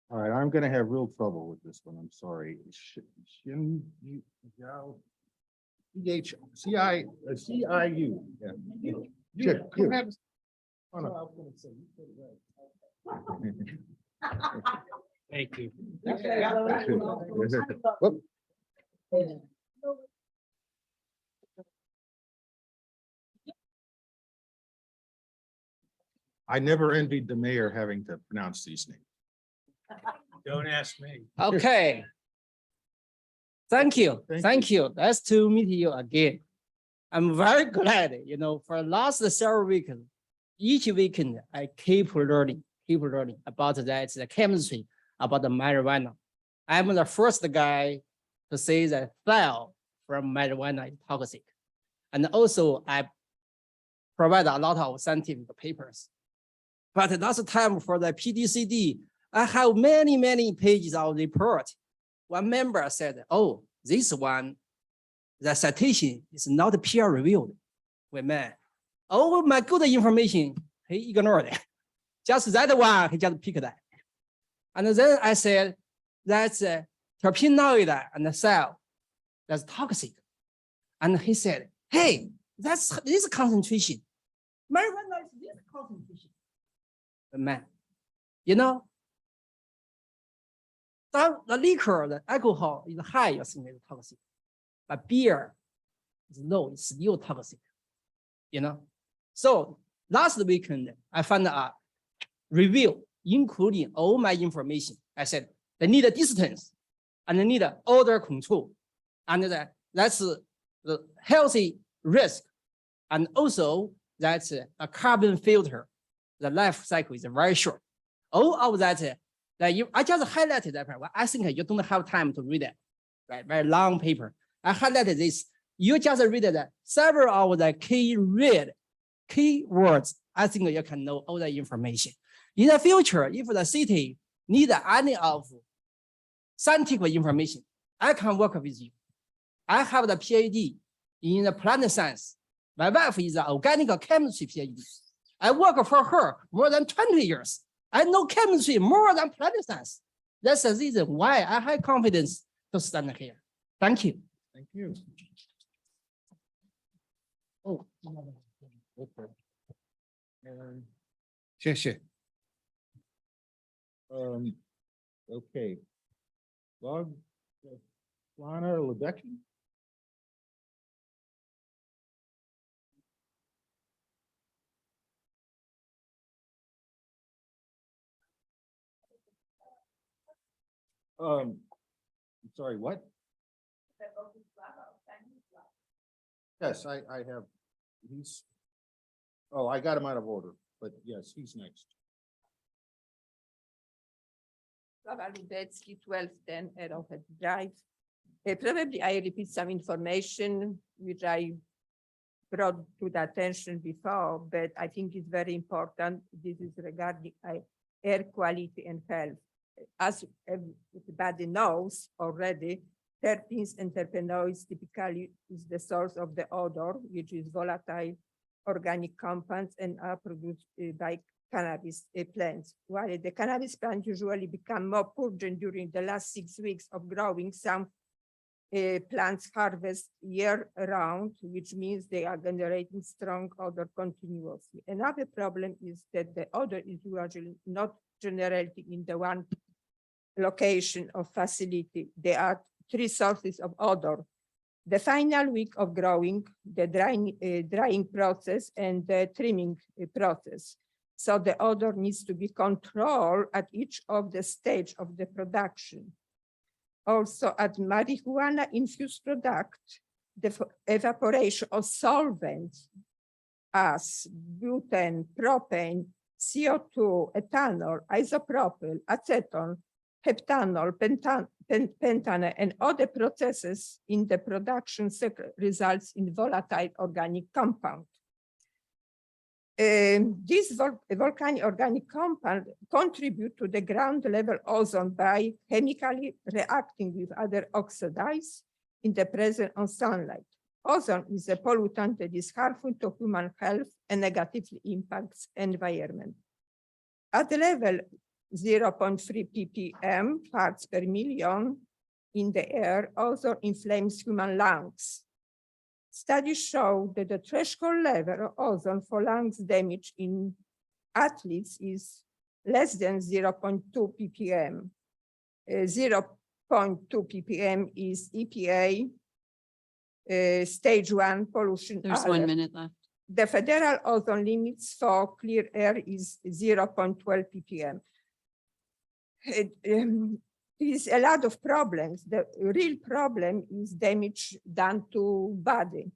All right, I'm gonna have real trouble with this one. I'm sorry. CIU. Yeah. Chip, you. Oh, no. Thank you. Whoop. I never envied the mayor having to pronounce these names. Don't ask me. Okay. Thank you. Thank Thank you. Nice to meet you again. I'm very glad, you know, for the last several weekends, each weekend I keep learning about that, the chemistry, about the marijuana. I'm the first guy to say that file from marijuana is toxic. And also I provide a lot of scientific papers. But last time for the PDCD, I have many pages of report. One member said, oh, this one, the citation is not peer reviewed. Wait, man, all my good information, he ignored it. Just that one, he just picked that. And then I said, that's terpenoid and the cell, that's toxic. And he said, hey, that's this concentration. Marijuana is this concentration. But man, you know, the liquor, the alcohol is high, you think it's toxic. But beer is low, it's still toxic, you know? So last weekend, I found a review, including all my information. I said, they need a distance and they need an odor control. And that's the healthy risk. And also that's a carbon filter. The life cycle is very short. All of that, I just highlighted that part. I think you don't have time to read it, right? Very long paper. I highlighted this. You just read that several of the key words. I think you can know all the information. In the future, if the city need any of scientific information, I can work with you. I have the PhD in the plant science. My wife is an organic chemistry PhD. I work for her more than 20 years. I know chemistry more than plant science. That's the reason why I have confidence to stand here. Thank you. Thank you. Oh. Okay. Okay. Lana Lebecky? I'm sorry, what? Yes, I have, I got him out of order, but yes, he's next. Lubetsky, 1210 Arrowhead Drive. Probably I repeat some information which I brought to the attention before, but I think it's very important. This is regarding air quality and health. As everybody knows already, terpenes and terpenoids typically is the source of the odor, which is volatile organic compounds and are produced by cannabis plants. While the cannabis plants usually become more pungent during the last 6 weeks of growing, some plants harvest year round, which means they are generating strong odor continuously. Another problem is that the odor is usually not generated in the one location of facility. There are 3 sources of odor: the final week of growing, the drying process, and the trimming process. So the odor needs to be controlled at each of the stage of the production. Also, at marijuana infused product, the evaporation of solvents as butane, propane, CO2, ethanol, isopropyl, acetone, heptanol, pentanol, and other processes in the production results in volatile organic compound. These volcanic organic compounds contribute to the ground level ozone by chemically reacting with other oxides in the presence of sunlight. Ozone is a pollutant that is harmful to human health and negatively impacts environment. At the level 0.3 ppm parts per million in the air, ozone inflames human lungs. Studies show that the threshold level of ozone for lungs damage in athletes is less than 0.2 ppm. 0.2 ppm is EPA stage 1 pollution. There's 1 minute left. The federal ozone limits for clear air is 0.12 ppm. There's a lot of problems. The real problem is damage done to body.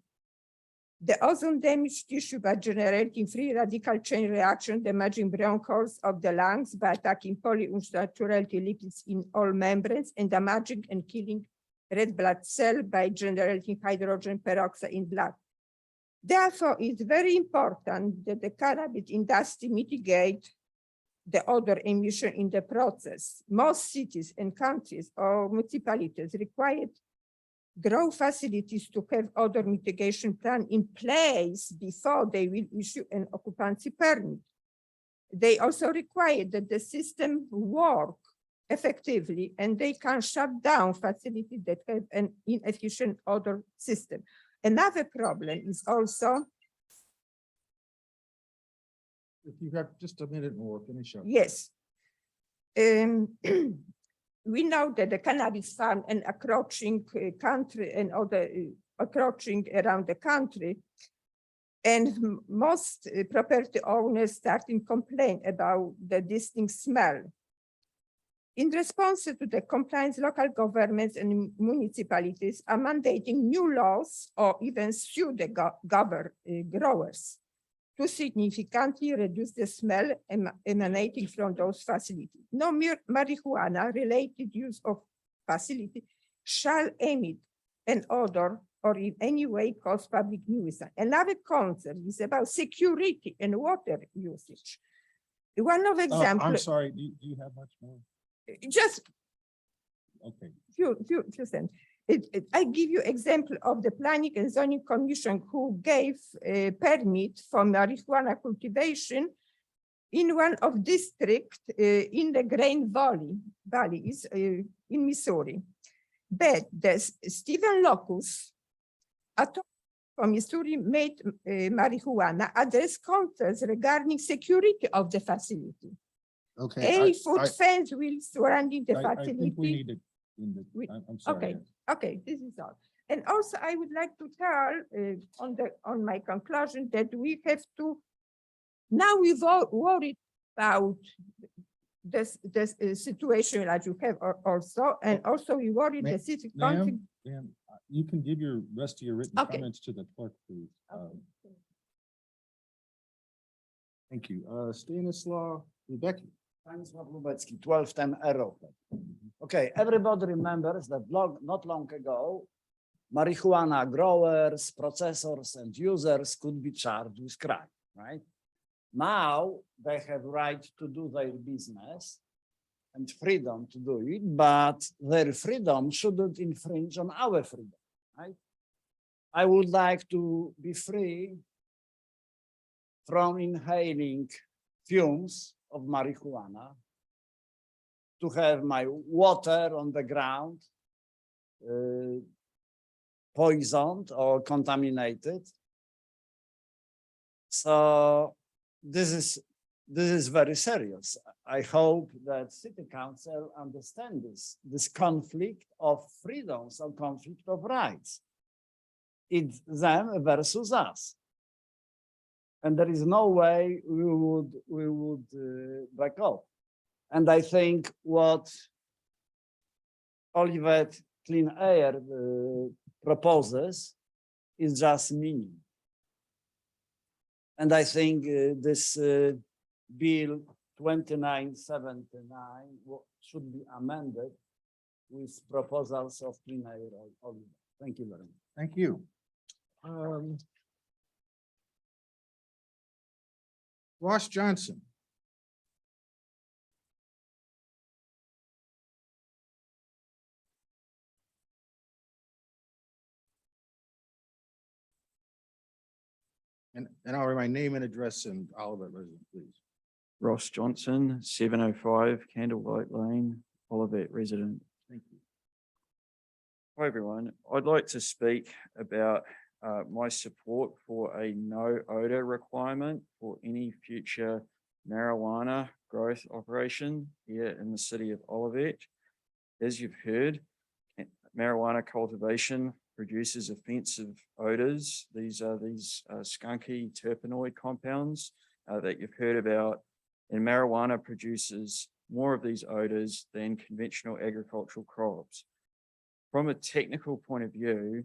The ozone damage tissue by generating free radical chain reaction, damaging bronchioles of the lungs by attacking polyunsaturated lipids in all membranes and damaging and killing red blood cell by generating hydrogen peroxide in blood. Therefore, it's very important that the cannabis industry mitigate the odor emission in the process. Most cities and countries or municipalities require grow facilities to have odor mitigation plan in place before they will issue an occupancy permit. They also require that the system work effectively and they can shut down facilities that have an inefficient odor system. Another problem is also. If you have just a minute more, finish up. Yes. We know that the cannabis farm and encroaching country and other encroaching around the country, and most property owners starting complain about the distinct smell. In response to the compliance, local governments and municipalities are mandating new laws or even sue the growers to significantly reduce the smell emanating from those facilities. No marijuana-related use of facility shall emit an odor or in any way cause public nuisance. Another concern is about security and water usage. One of example. I'm sorry, do you have much more? Just Okay. few sentences. I give you example of the Planning and Zoning Commission who gave a permit for marijuana cultivation in one of district in the Grain Valleys in Missouri. But there's Stephen Locus, attorney from Missouri, made marijuana address concerns regarding security of the facility. Okay. A foot fence will surrounding the I think we facility. need to. We- I'm sorry. Okay, okay, this is all. And also I would like to tell on my conclusion that we have to, now we've all worried about this situation that you have also, and also we worried the city council. Ma'am, you can give your rest of your written Okay. comments to the clerk, please. Thank you. Stanislaw Lubecki. Stanisław Lubecki, 1210 Arrowhead. Okay, everybody remembers that not long ago, marijuana growers, processors, and users could be charged with crime, right? Now they have right to do their business and freedom to do it, but their freedom shouldn't infringe on our freedom, right? I would like to be free from inhaling fumes of marijuana, to have my water on the ground poisoned or contaminated. So this is very serious. I hope that City Council understands this conflict of freedoms or conflict of rights. It's them versus us. And there is no way we would back up. And I think what Olivet Clean Air proposes is just meaning. And I think this bill 2979 should be amended with proposals of Clean Air. Thank you very much. Thank you. Ross Johnson. And I'll write my name and address and Olivet resident, please. Ross Johnson, 705 Candlelight Lane, Olivet resident. Thank you. Hi, everyone. I'd like to speak about my support for a no odor requirement for any future marijuana growth operation here in the city of Olivet. As you've heard, marijuana cultivation produces offensive odors. These are skunky terpenoid compounds that you've heard about, and marijuana produces more of these odors than conventional agricultural crops. From a technical point of view,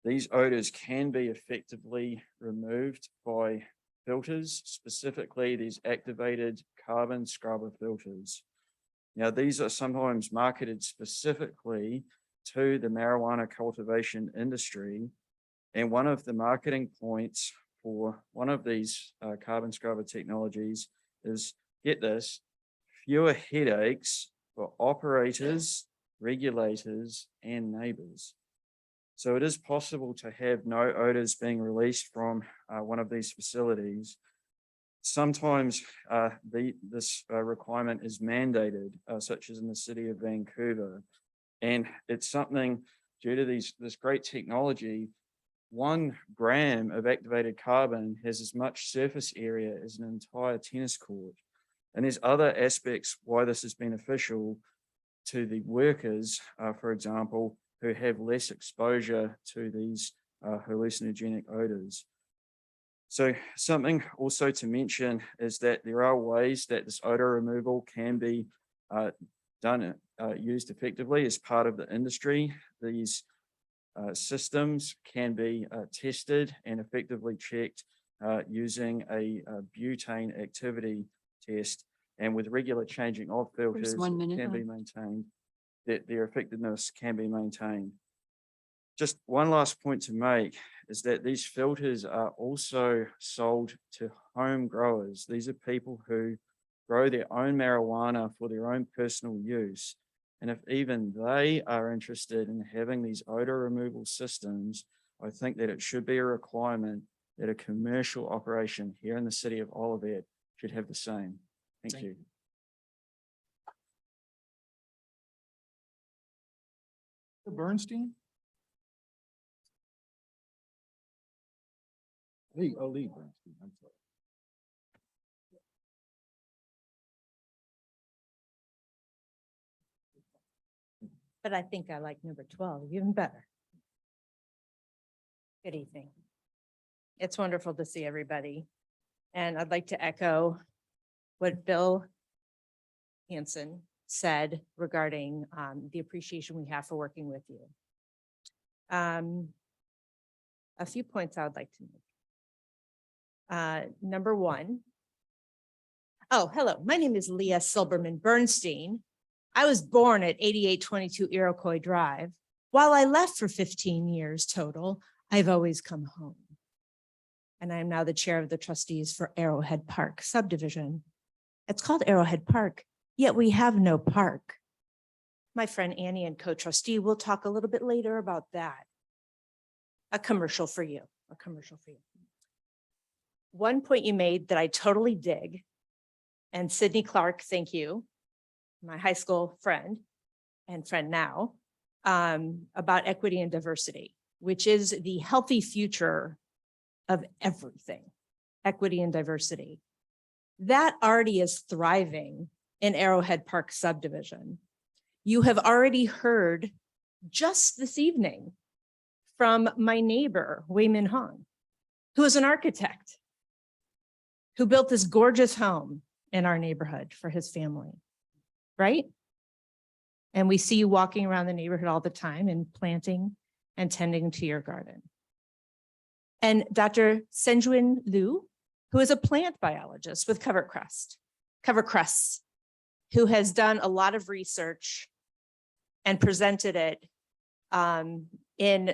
these odors can be effectively removed by filters, specifically these activated carbon scrubber filters. Now, these are sometimes marketed specifically to the marijuana cultivation industry. And one of the marketing points for one of these carbon scrubber technologies is, get this, fewer headaches for operators, regulators, and neighbors. So it is possible to have no odors being released from one of these facilities. Sometimes this requirement is mandated, such as in the city of Vancouver. And it's something due to this great technology, 1 gram of activated carbon has as much surface area as an entire tennis court. And there's other aspects why this is beneficial to the workers, for example, who have less exposure to these hallucinogenic odors. So something also to mention is that there are ways that this odor removal can be used effectively as part of the industry. These systems can be tested and effectively checked using a butane activity test, and with regular changing of filters can be maintained, that their effectiveness can be maintained. Just one last point to make is that these filters are also sold to home growers. These are people who grow their own marijuana for their own personal use. And if even they are interested in having these odor removal systems, I think that it should be a requirement that a commercial operation here in the city of Olivet should have the same. Thank you. Bernstein? Lee Bernstein, I'm sorry. But I think I like number 12 even better. Good evening. It's wonderful to see everybody. And I'd like to echo what Bill Hanson said regarding the appreciation we have for working with you. A few points I would like to make. Number one. Oh, hello, my name is Leah Silberman Bernstein. I was born at 8822 Iroquois Drive. While I left for 15 years total, I've always come home. And I am now the chair of the trustees for Arrowhead Park subdivision. It's called Arrowhead Park, yet we have no park. My friend Annie and co-trustee will talk a little bit later about that. A commercial for you, a commercial for you. One point you made that I totally dig, and Sydney Clark, thank you, my high school friend and friend now, about equity and diversity, which is the healthy future of everything, equity and diversity. That already is thriving in Arrowhead Park subdivision. You have already heard just this evening from my neighbor, Wei Min Hong, who is an architect, who built this gorgeous home in our neighborhood for his family, right? And we see you walking around the neighborhood all the time and planting and tending to your garden. And Dr. Senjuin Liu, who is a plant biologist with CoverCress, who has done a lot of research and presented it in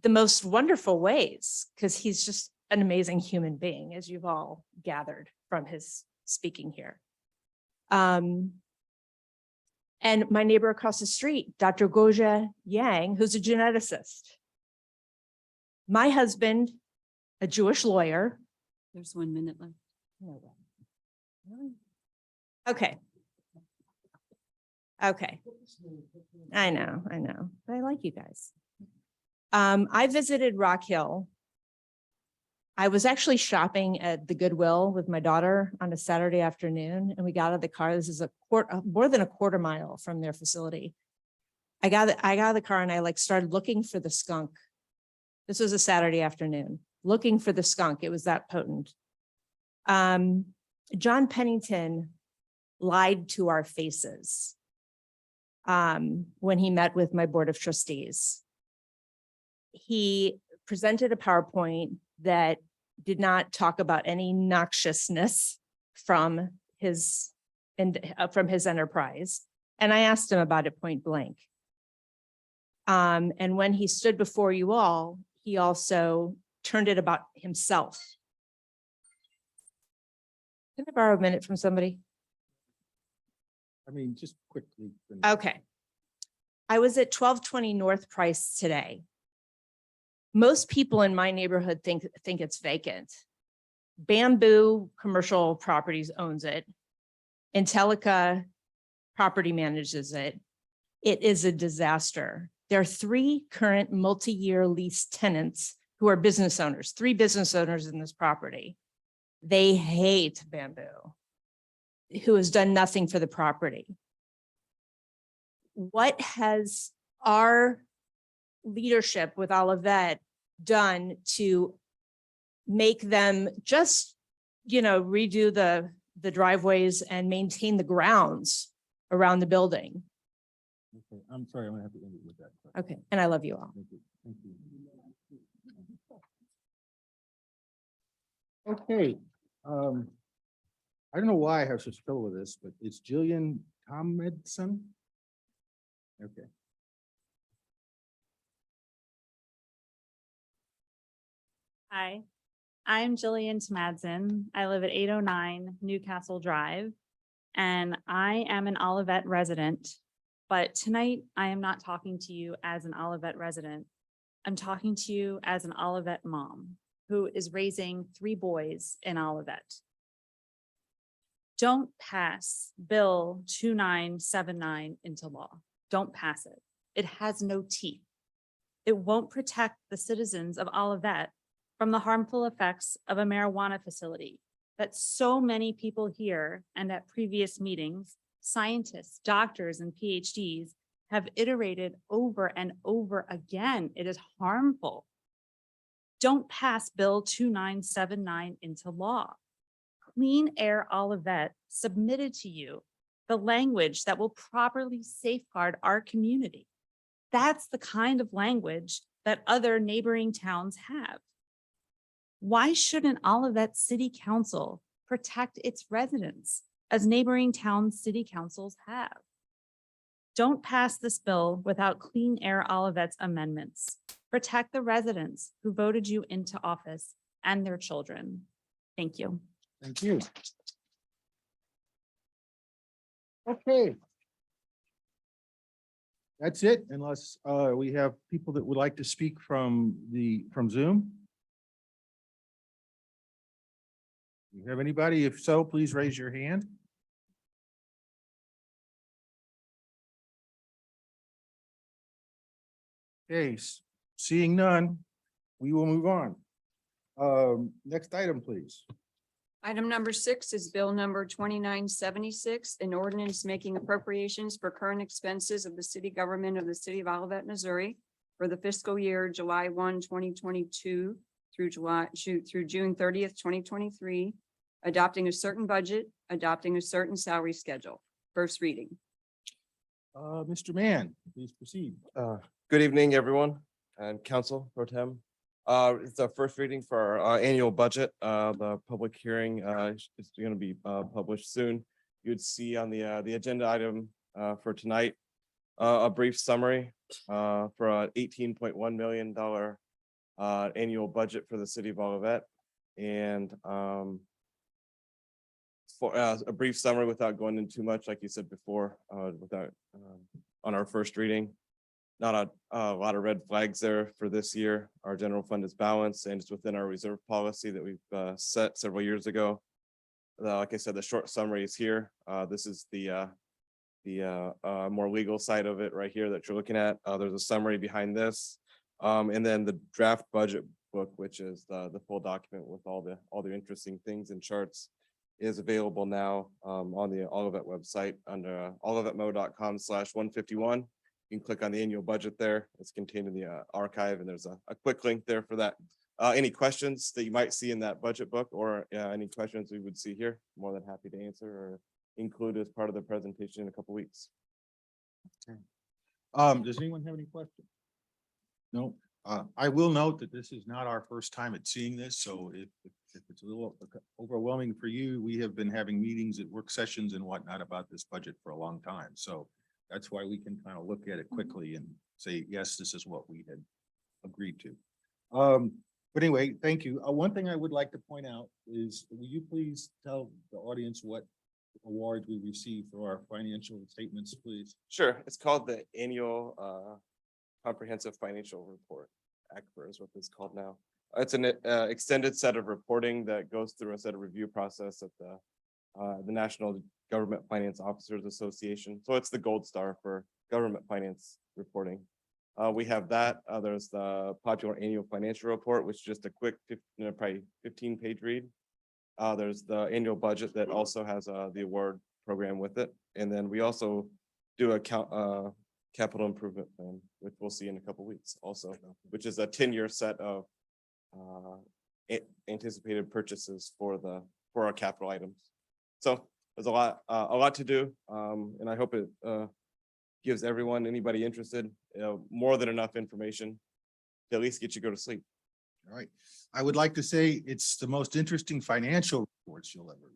the most wonderful ways, because he's just an amazing human being, as you've all gathered from his speaking here. And my neighbor across the street, Dr. Goja Yang, who's a geneticist. My husband, a Jewish lawyer. There's 1 minute left. Okay. Okay. I know, but I like you guys. I visited Rock Hill. I was actually shopping at the Goodwill with my daughter on a Saturday afternoon, and we got out of the car. This is more than a quarter mile from their facility. I got out of the car and I started looking for the skunk. This was a Saturday afternoon, looking for the skunk. It was that potent. John Pennington lied to our faces when he met with my board of trustees. He presented a PowerPoint that did not talk about any noxiousness from his enterprise. And I asked him about it point blank. And when he stood before you all, he also turned it about himself. Can I borrow a minute from somebody? I mean, just quickly. Okay. I was at 1220 North Price today. Most people in my neighborhood think it's vacant. Bamboo Commercial Properties owns it. Intellica Property manages it. It is a disaster. There are 3 current multi-year lease tenants who are business owners, 3 business owners in this property. They hate Bamboo, who has done nothing for the property. What has our leadership with Olivet done to make them just, redo the driveways and maintain the grounds around the building? Okay, I'm sorry, I'm gonna have to end it with that. Okay, and I love you all. Thank you. Thank you. Okay, I don't know why I have such trouble with this, but it's Jillian Tomedson. Okay. Hi, I'm Jillian Smadson. I live at 809 Newcastle Drive, and I am an Olivet resident. But tonight, I am not talking to you as an Olivet resident. I'm talking to you as an Olivet mom who is raising 3 boys in Olivet. Don't pass Bill 2979 into law. Don't pass it. It has no teeth. It won't protect the citizens of Olivet from the harmful effects of a marijuana facility that so many people here and at previous meetings, scientists, doctors, and PhDs have iterated over and over again. It is harmful. Don't pass Bill 2979 into law. Clean Air Olivet submitted to you the language that will properly safeguard our community. That's the kind of language that other neighboring towns have. Why shouldn't Olivet City Council protect its residents as neighboring towns' city councils have? Don't pass this bill without Clean Air Olivet's amendments. Protect the residents who voted you into office and their children. Thank you. Thank you. Okay. That's it, unless we have people that would like to speak from Zoom. You have anybody? If so, please raise your hand. Okay, seeing none, we will move on. Next item, please. Item number 6 is bill number 2976, an ordinance making appropriations for current expenses of the city government of the city of Olivet, Missouri for the fiscal year July 1, 2022 through June 30th, 2023, adopting a certain budget, adopting a certain salary schedule. First reading. Mr. Mann, please proceed. Good evening, everyone, and Council Pro Tem. It's our first reading for our annual budget. The public hearing is going to be published soon. You'd see on the agenda item for tonight a brief summary for an $18.1 million annual budget for the city of Olivet, and for a brief summary without going into too much, like you said before, without on our first reading. Not a lot of red flags there for this year. Our general fund is balanced and it's within our reserve policy that we've set several years ago. Like I said, the short summary is here. This is the more legal side of it right here that you're looking at. There's a summary behind this. And then the draft budget book, which is the full document with all the interesting things and charts, is available now on the Olivet website under olivetmo.com/151. You can click on the annual budget there. It's contained in the archive, and there's a quick link there for that. Any questions that you might see in that budget book, or any questions we would see here, more than happy to answer or include as part of the presentation in a couple weeks. Okay. Does anyone have any questions? No. I will note that this is not our first time at seeing this, so if it's a little overwhelming for you, we have been having meetings at work sessions and whatnot about this budget for a long time. So that's why we can kind of look at it quickly and say, yes, this is what we had agreed to. But anyway, thank you. One thing I would like to point out is, will you please tell the audience what awards we received for our financial statements, please? Sure. It's called the annual comprehensive financial report. ACFR is what it's called now. It's an extended set of reporting that goes through a set of review process at the National Government Finance Officers Association. So it's the gold star for government finance reporting. We have that. There's the popular annual financial report, which is just a quick, probably 15-page read. There's the annual budget that also has the award program with it. And then we also do a capital improvement plan, which we'll see in a couple weeks also, which is a 10-year set of anticipated purchases for our capital items. So there's a lot to do, and I hope it gives everyone, anybody interested, more than enough information to at least get you to go to sleep. All right. I would like to say it's the most interesting financial reports you'll ever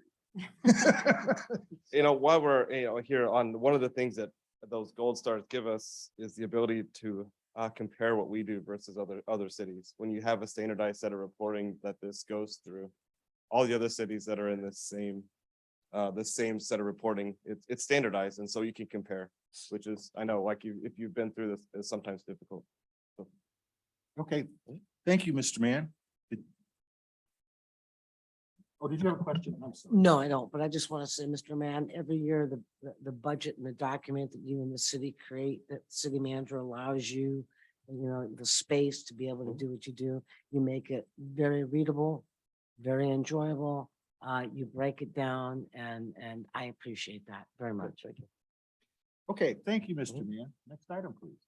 read. While we're here on, one of the things that those gold stars give us is the ability to compare what we do versus other cities. When you have a standardized set of reporting that this goes through, all the other cities that are in the same set of reporting, it's standardized, and so you can compare. which is, I know, like you, if you've been through this, it's sometimes difficult. Okay, thank you, Mr. Mann. Oh, did you have a question? I'm sorry. No, I don't, but I just want to say, Mr. Mann, every year, the budget and the document that you and the city create, that the city manager allows you, you know, the space to be able to do what you do, you make it very readable, very enjoyable. You break it down and I appreciate that very much. Okay, thank you, Mr. Mann. Next item, please.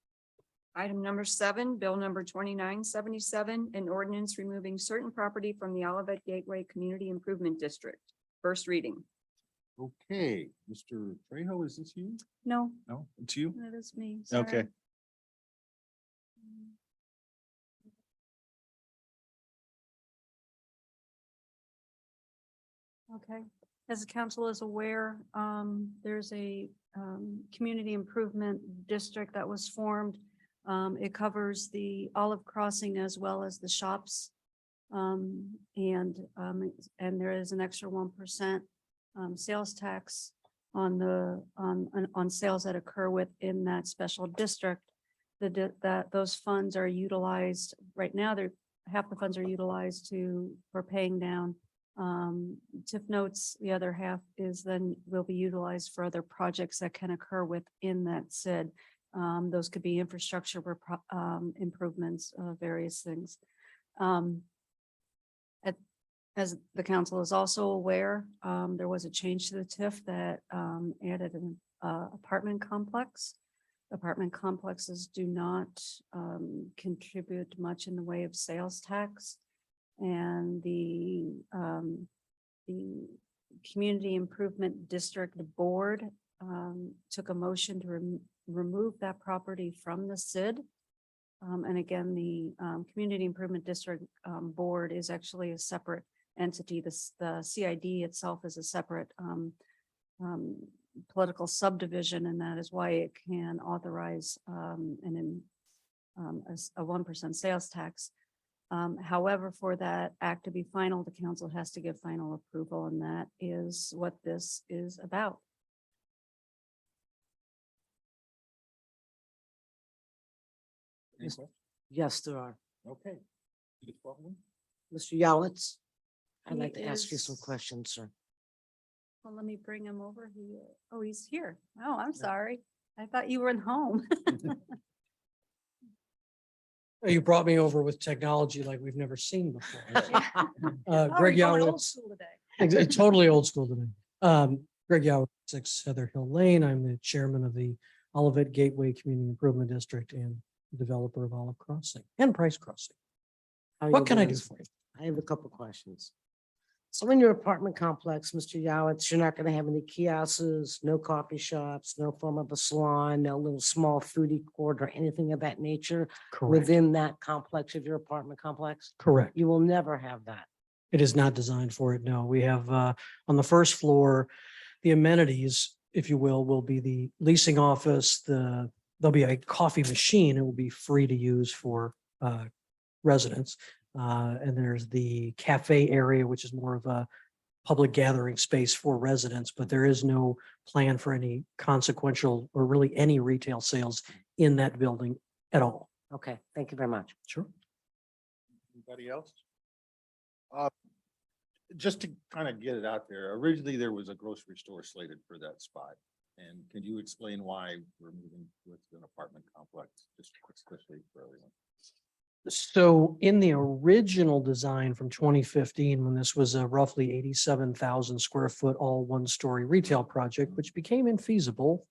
Item number 7, bill number 2977, an ordinance removing certain property from the Olivet Gateway Community Improvement District. First reading. Okay, Mr. Trejo, is this you? No, No, it's you? that is me. Okay. sorry. Okay, as the council is aware, there's a community improvement district that was formed. It covers the Olive Crossing as well as the shops. And there is an extra 1% sales tax on on sales that occur within that special district. That those funds are utilized right now. Half the funds are utilized for paying down TIF notes. The other half is then will be utilized for other projects that can occur within that SID. Those could be infrastructure improvements, various things. As the council is also aware, there was a change to the TIF that added an apartment complex. Apartment complexes do not contribute much in the way of sales tax. And the Community Improvement District Board took a motion to remove that property from the SID. And again, the Community Improvement District Board is actually a separate entity. The CID itself is a separate political subdivision, and that is why it can authorize a 1% sales tax. However, for that act to be final, the council has to give final approval, and that is what this is about. Any questions? Yes, there are. Okay. Mr. Yawitz, I'd He like to ask you some is- questions, sir. Well, let me bring him over here. Oh, he's here. Oh, I'm sorry. I thought you were in home. You brought me over with technology like we've never seen before. Oh, Greg you're going old Yowitz, school today. totally old school today. Greg Yowitz, 6 Heather Hill Lane. I'm the chairman of the Olivet Gateway Community Improvement District and developer of Olive Crossing and Price Crossing. How are What you can I doing, do sir? for you? I have a couple questions. So in your apartment complex, Mr. Yawitz, you're not going to have any kiosks, no coffee shops, no form of a salon, no little small foodie court or anything of that nature Correct. within that complex of your apartment complex? Correct. You will never have that. It is not designed for it. No, we have on the first floor, the amenities, if you will be the leasing office, there'll be a coffee machine. It will be free to use for residents. And there's the cafe area, which is more of a public gathering space for residents, but there is no plan for any consequential or really any retail sales in that building at all. Okay, thank you very much. Sure. Anybody else? Just to kind of get it out there, originally there was a grocery store slated for that spot. And can you explain why we're moving to an apartment complex? Just quickly for everyone. So in the original design from 2015, when this was a roughly 87,000 square foot, all 1-story retail project, which became infeasible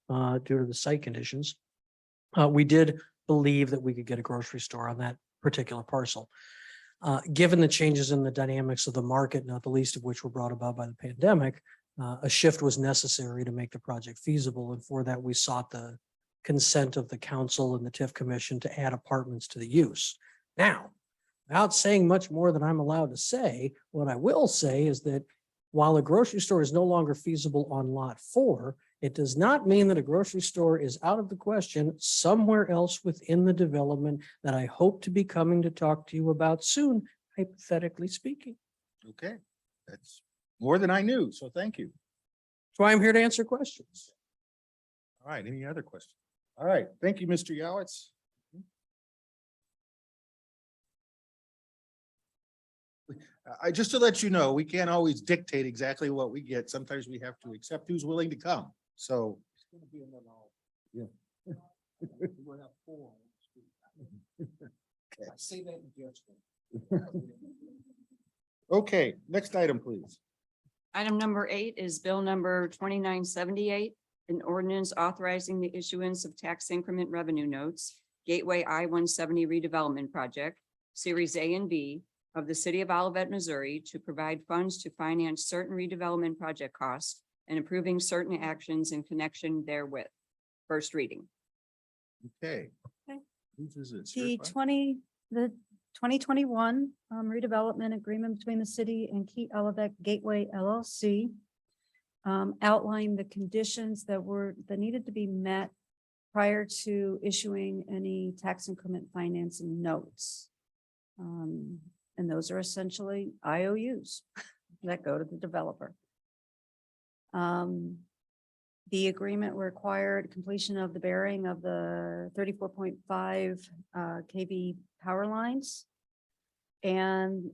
due to the site conditions, we did believe that we could get a grocery store on that particular parcel. Given the changes in the dynamics of the market, not the least of which were brought about by the pandemic, a shift was necessary to make the project feasible. And for that, we sought the consent of the council and the TIF commission to add apartments to the use. Now, without saying much more than I'm allowed to say, what I will say is that while a grocery store is no longer feasible on lot 4, it does not mean that a grocery store is out of the question somewhere else within the development that I hope to be coming to talk to you about soon, hypothetically speaking. Okay, that's more than I knew, so thank you. That's why I'm here to answer questions. All right, any other questions? All right, thank you, Mr. Yowitz. Just to let you know, we can't always dictate exactly what we get. Sometimes we have to accept who's willing to come. So. Yeah. Okay, next item, please. Item number 8 is bill number 2978, an ordinance authorizing the issuance of tax increment revenue notes, Gateway I-170 redevelopment project, Series A and B of the city of Olivet, Missouri, to provide funds to finance certain redevelopment project costs and approving certain actions in connection therewith. First reading. Okay. Okay. Whose is it? The Certified? the 2021 redevelopment agreement between the city and Keat Olivet Gateway LLC outlined the conditions that needed to be met prior to issuing any tax increment financing notes. And those are essentially IOUs that go to the developer. The agreement required completion of the bearing of the 34.5 kV power lines and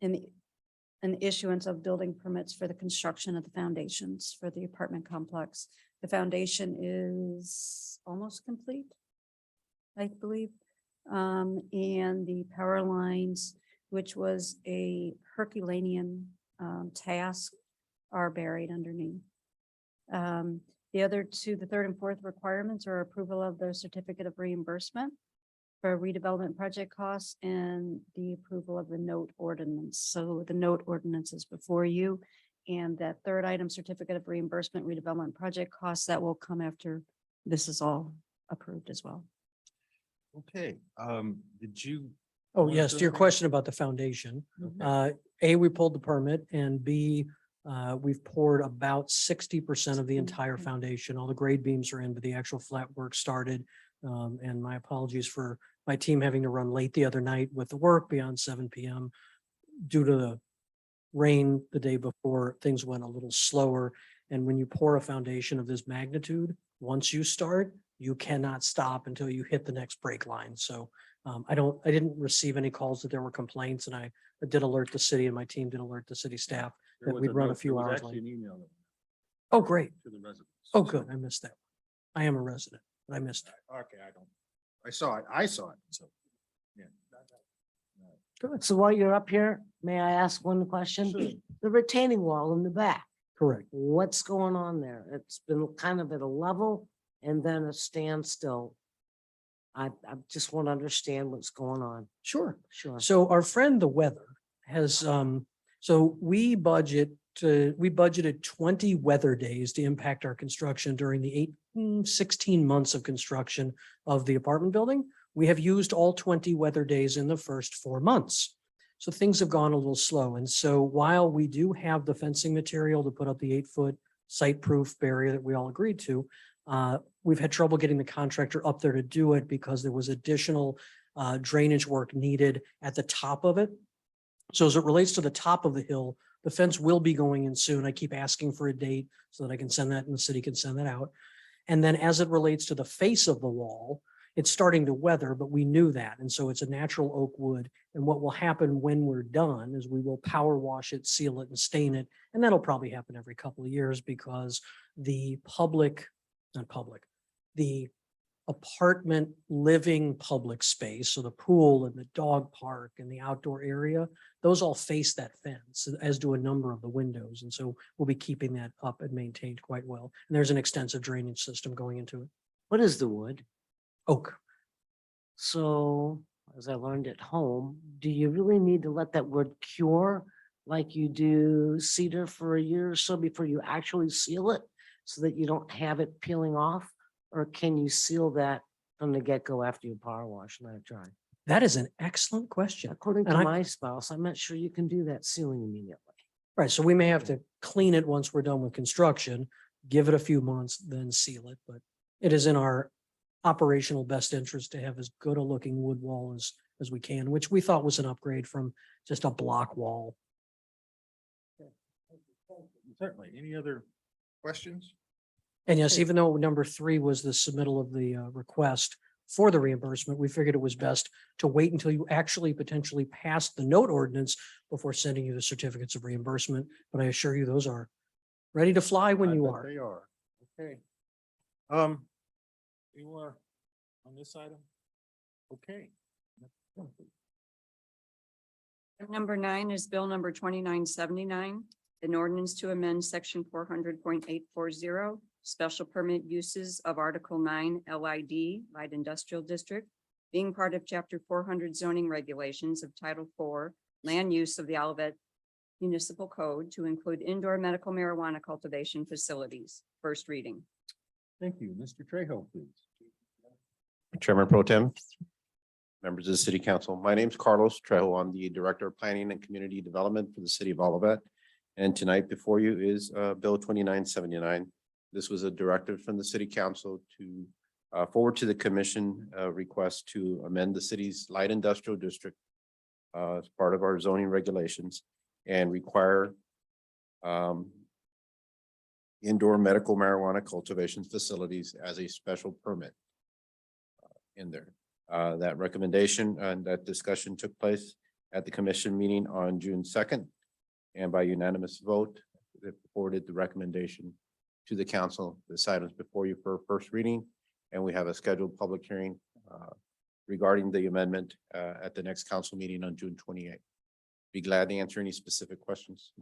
an issuance of building permits for the construction of the foundations for the apartment complex. The foundation is almost complete, I believe. And the power lines, which was a Herculean task, are buried underneath. The other two, the third and fourth requirements are approval of the certificate of reimbursement for redevelopment project costs and the approval of the note ordinance. So the note ordinance is before you. And that third item, certificate of reimbursement, redevelopment project costs, that will come after this is all approved as well. Okay, did you? Oh, wanna yes, say to your anything? question about the foundation. Okay. A, we pulled the permit, and B, we've poured about 60% of the entire foundation. All the grade beams are in, but the actual flat work started. And my apologies for my team having to run late the other night with the work beyond 7 PM. Due to the rain the day before, things went a little slower. And when you pour a foundation of this magnitude, once you start, you cannot stop until you hit the next break line. So I didn't receive any calls that there were complaints, and I did alert the city, and my team did alert the city staff There that was we'd run a note- few there was hours actually late. an email Oh, great. to the residents. Oh, good. I missed that. I am a resident, but I missed it. Okay, I saw it, so. Yeah. Good. So while you're up here, may I ask one question? Sure. The retaining wall in the back, Correct. what's going on there? It's been kind of at a level and then a standstill. I just want to understand what's going on. Sure. Sure. So our friend, the weather, has, so we budgeted 20 weather days to impact our construction during the 16 months of construction of the apartment building. We have used all 20 weather days in the first 4 months. So things have gone a little slow. And so while we do have the fencing material to put up the 8-foot site-proof barrier that we all agreed to, we've had trouble getting the contractor up there to do it because there was additional drainage work needed at the top of it. So as it relates to the top of the hill, the fence will be going in soon. I keep asking for a date so that I can send that and the city can send that out. And then as it relates to the face of the wall, it's starting to weather, but we knew that. And so it's a natural oak wood. And what will happen when we're done is we will power wash it, seal it, and stain it. And that'll probably happen every couple of years because the the apartment living public space, so the pool and the dog park and the outdoor area, those all face that fence, as do a number of the windows. And so we'll be keeping that up and maintained quite well. And there's an extensive drainage system going into it. What is the wood? Oak. So, as I learned at home, do you really need to let that wood cure like you do cedar for a year or so before you actually seal it so that you don't have it peeling off? Or can you seal that from the get-go after you power wash and let it dry? That is an excellent question. According And to I- my spouse, I'm not sure you can do that sealing immediately. Right, so we may have to clean it once we're done with construction, give it a few months, then seal it, but it is in our operational best interest to have as good a looking wood wall as we can, which we thought was an upgrade from just a block wall. Certainly. Any other questions? And yes, even though number 3 was the submittal of the request for the reimbursement, we figured it was best to wait until you actually potentially passed the note ordinance before sending you the certificates of reimbursement. But I assure you, those are ready to fly when I you bet are. They are. Okay. You are on this item? Okay. Number 9 is bill number 2979, an ordinance to amend section 400.840, special permit uses of Article 9 LID, Light Industrial District, being part of chapter 400 zoning regulations of Title 4, land use of the Olivet Municipal Code to include indoor medical marijuana cultivation facilities. First reading. Thank you. Mr. Trejo, please. Chairman Pro Tem, members of the City Council. My name is Carlos Trejo. I'm the Director of Planning and Community Development for the City of Olivet. And tonight before you is Bill 2979. This was a directive from the City Council to forward to the Commission request to amend the city's light industrial district as part of our zoning regulations and require indoor medical marijuana cultivation facilities as a special permit in there. That recommendation and that discussion took place at the commission meeting on June 2nd. And by unanimous vote, it forwarded the recommendation to the council. This item is before you for first reading, and we have a scheduled public hearing regarding the amendment at the next council meeting on June 28th. Be glad to answer any specific questions.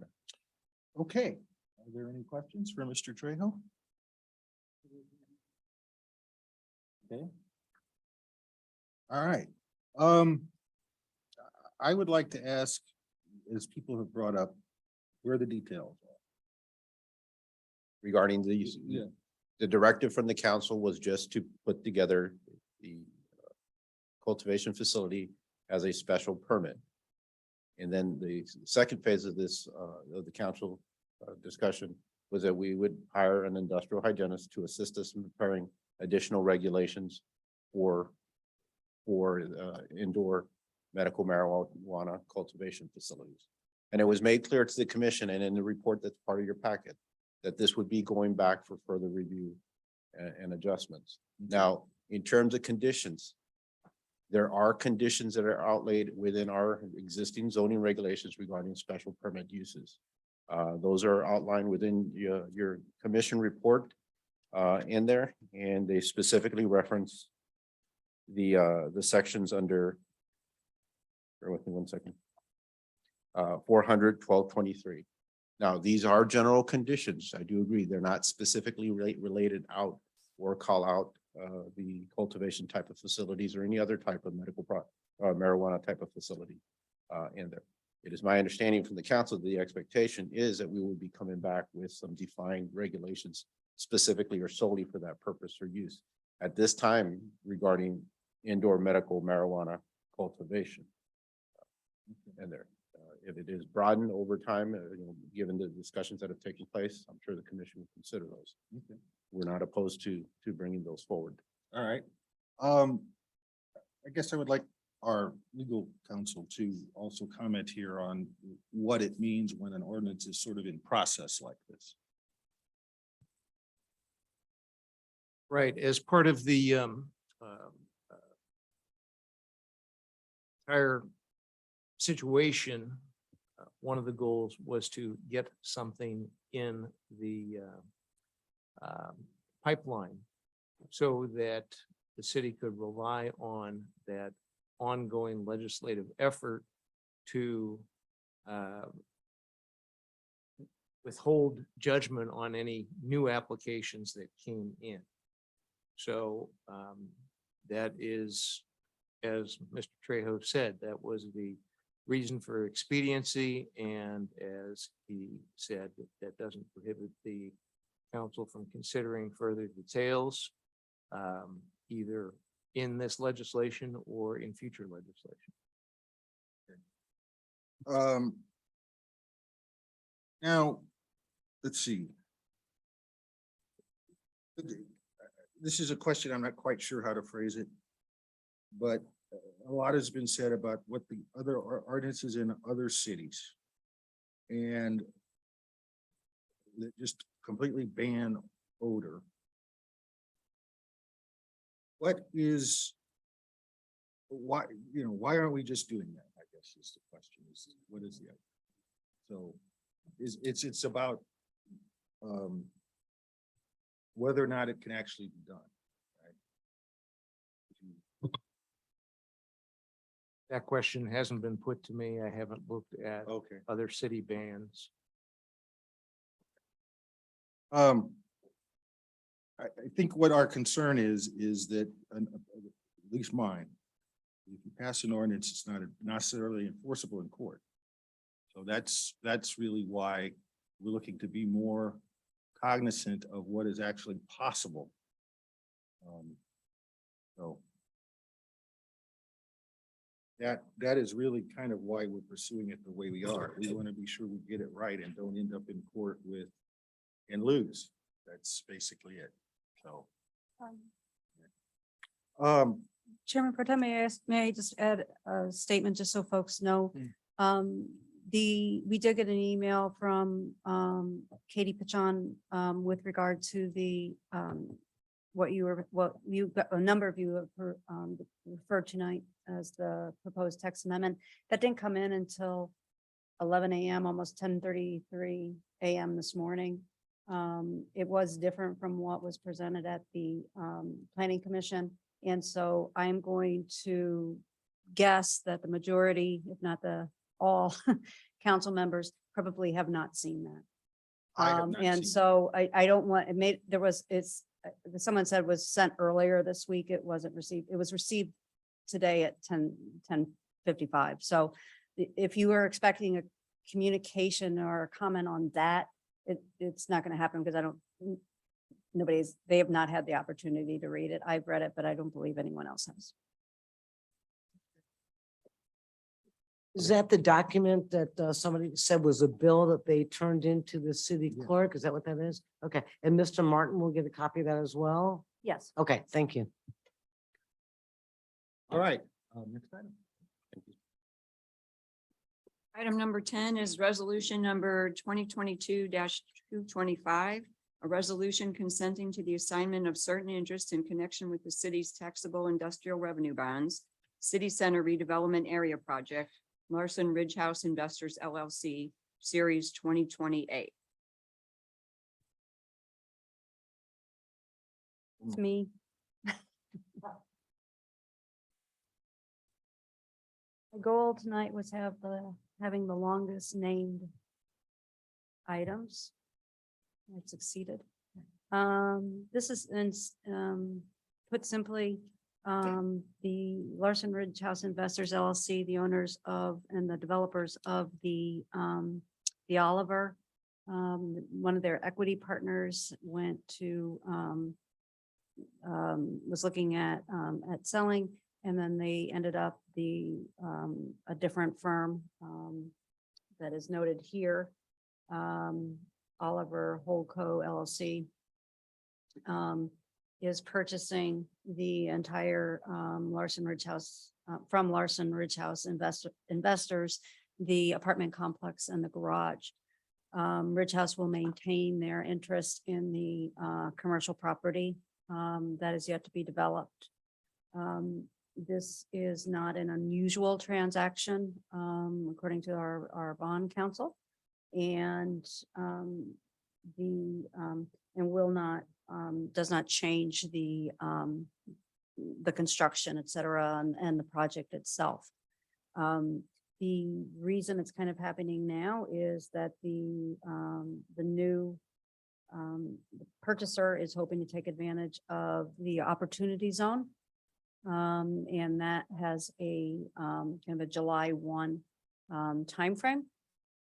Okay. Are there any questions for Mr. Trejo? Okay. All right. I would like to ask, as people have brought up, where are the details? Regarding the directive from the council was just to put together the cultivation facility as a special permit. And then the second phase of this, of the council discussion was that we would hire an industrial hygienist to assist us in preparing additional regulations for indoor medical marijuana cultivation facilities. And it was made clear to the commission and in the report that's part of your packet that this would be going back for further review and adjustments. Now, in terms of conditions, there are conditions that are outlaid within our existing zoning regulations regarding special permit uses. Those are outlined within your commission report in there, and they specifically reference the sections under, bear with me 1 second, 400-1223. Now, these are general conditions. I do agree. They're not specifically related out or call out the cultivation type of facilities or any other type of medical marijuana type of facility in there. It is my understanding from the council, the expectation is that we will be coming back with some defined regulations specifically or solely for that purpose or use. At this time, regarding indoor medical marijuana cultivation in there. If it is broadened over time, given the discussions that have taken place, I'm sure the commission will consider those. Okay. We're not opposed to bringing those forward. All right. I guess I would like our legal counsel to also comment here on what it means when an ordinance is sort of in process like this. Right, as part of the entire situation, one of the goals was to get something in the pipeline so that the city could rely on that ongoing legislative effort to withhold judgment on any new applications that came in. So that is, as Mr. Trejo said, that was the reason for expediency. And as he said, that doesn't prohibit the council from considering further details, either in this legislation or in future legislation. Now, let's see. This is a question, I'm not quite sure how to phrase it, but a lot has been said about what the other ordinances in other cities. And that just completely ban odor. What is, why, why aren't we just doing that? I guess is the question is, what is the, so it's about whether or not it can actually be done. That question hasn't been put to me. I haven't looked at Okay. other city bans. I think what our concern is that, at least mine, if you pass an ordinance, it's not necessarily enforceable in court. So that's really why we're looking to be more cognizant of what is actually possible. So that is really kind of why we're pursuing it the way we are. We want to be sure we get it right and don't end up in court and lose. That's basically it. So. Chairman Pro Tem, may I just add a statement just so folks know? We did get an email from Katie Pachon with regard to the what you got, a number of you have referred tonight as the proposed text amendment. That didn't come in until 11 a.m., almost 10:33 a.m. this morning. It was different from what was presented at the Planning Commission. And so I'm going to guess that the majority, if not all council members probably have not seen that. I have not And seen so I don't want, someone said was sent earlier this week. It wasn't received. It was received today at 10:55. So if you were expecting a communication or a comment on that, it's not going to happen because they have not had the opportunity to read it. I've read it, but I don't believe anyone else has. Is that the document that somebody said was a bill that they turned into the city clerk? Is that what that is? Okay, and Mr. Martin will get a copy of that as well? Yes. Okay, thank you. All right. Next item. Item number 10 is resolution number 2022-225. A resolution consenting to the assignment of certain interest in connection with the city's taxable industrial revenue bonds, City Center redevelopment area project, Larson Ridge House Investors LLC, Series 2028. It's me. The goal tonight was having the longest named items. I succeeded. This is, put simply, the Larson Ridge House Investors LLC, the owners of and the developers of the Oliver. One of their equity partners went to was looking at selling, and then they ended up a different firm that is noted here, Oliver Holdco LLC, is purchasing the entire Larson Ridge House from Larson Ridge House investors, the apartment complex and the garage. Ridge House will maintain their interest in the commercial property that is yet to be developed. This is not an unusual transaction, according to our bond counsel, and will not, does not change the construction, et cetera, and the project itself. The reason it's kind of happening now is that the new purchaser is hoping to take advantage of the opportunity zone. And that has a kind of a July 1 timeframe.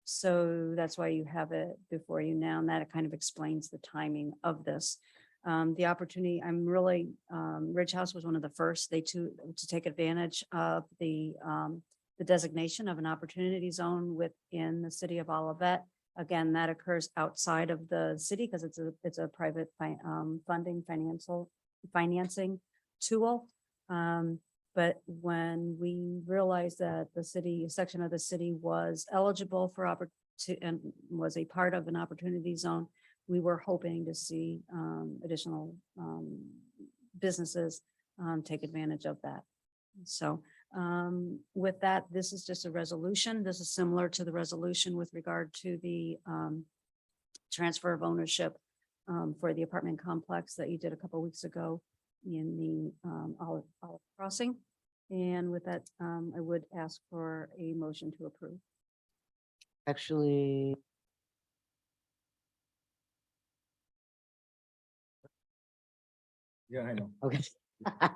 So that's why you have it before you now, and that kind of explains the timing of this. The opportunity, I'm really, Ridge House was one of the first, to take advantage of the designation of an opportunity zone within the city of Olivet. Again, that occurs outside of the city because it's a private financing tool. But when we realized that the city, a section of the city was eligible for and was a part of an opportunity zone, we were hoping to see additional businesses take advantage of that. So with that, this is just a resolution. This is similar to the resolution with regard to the transfer of ownership for the apartment complex that you did a couple of weeks ago in the Olive Crossing. And with that, I would ask for a motion to approve. Actually, Yeah, I know. okay. Ms. All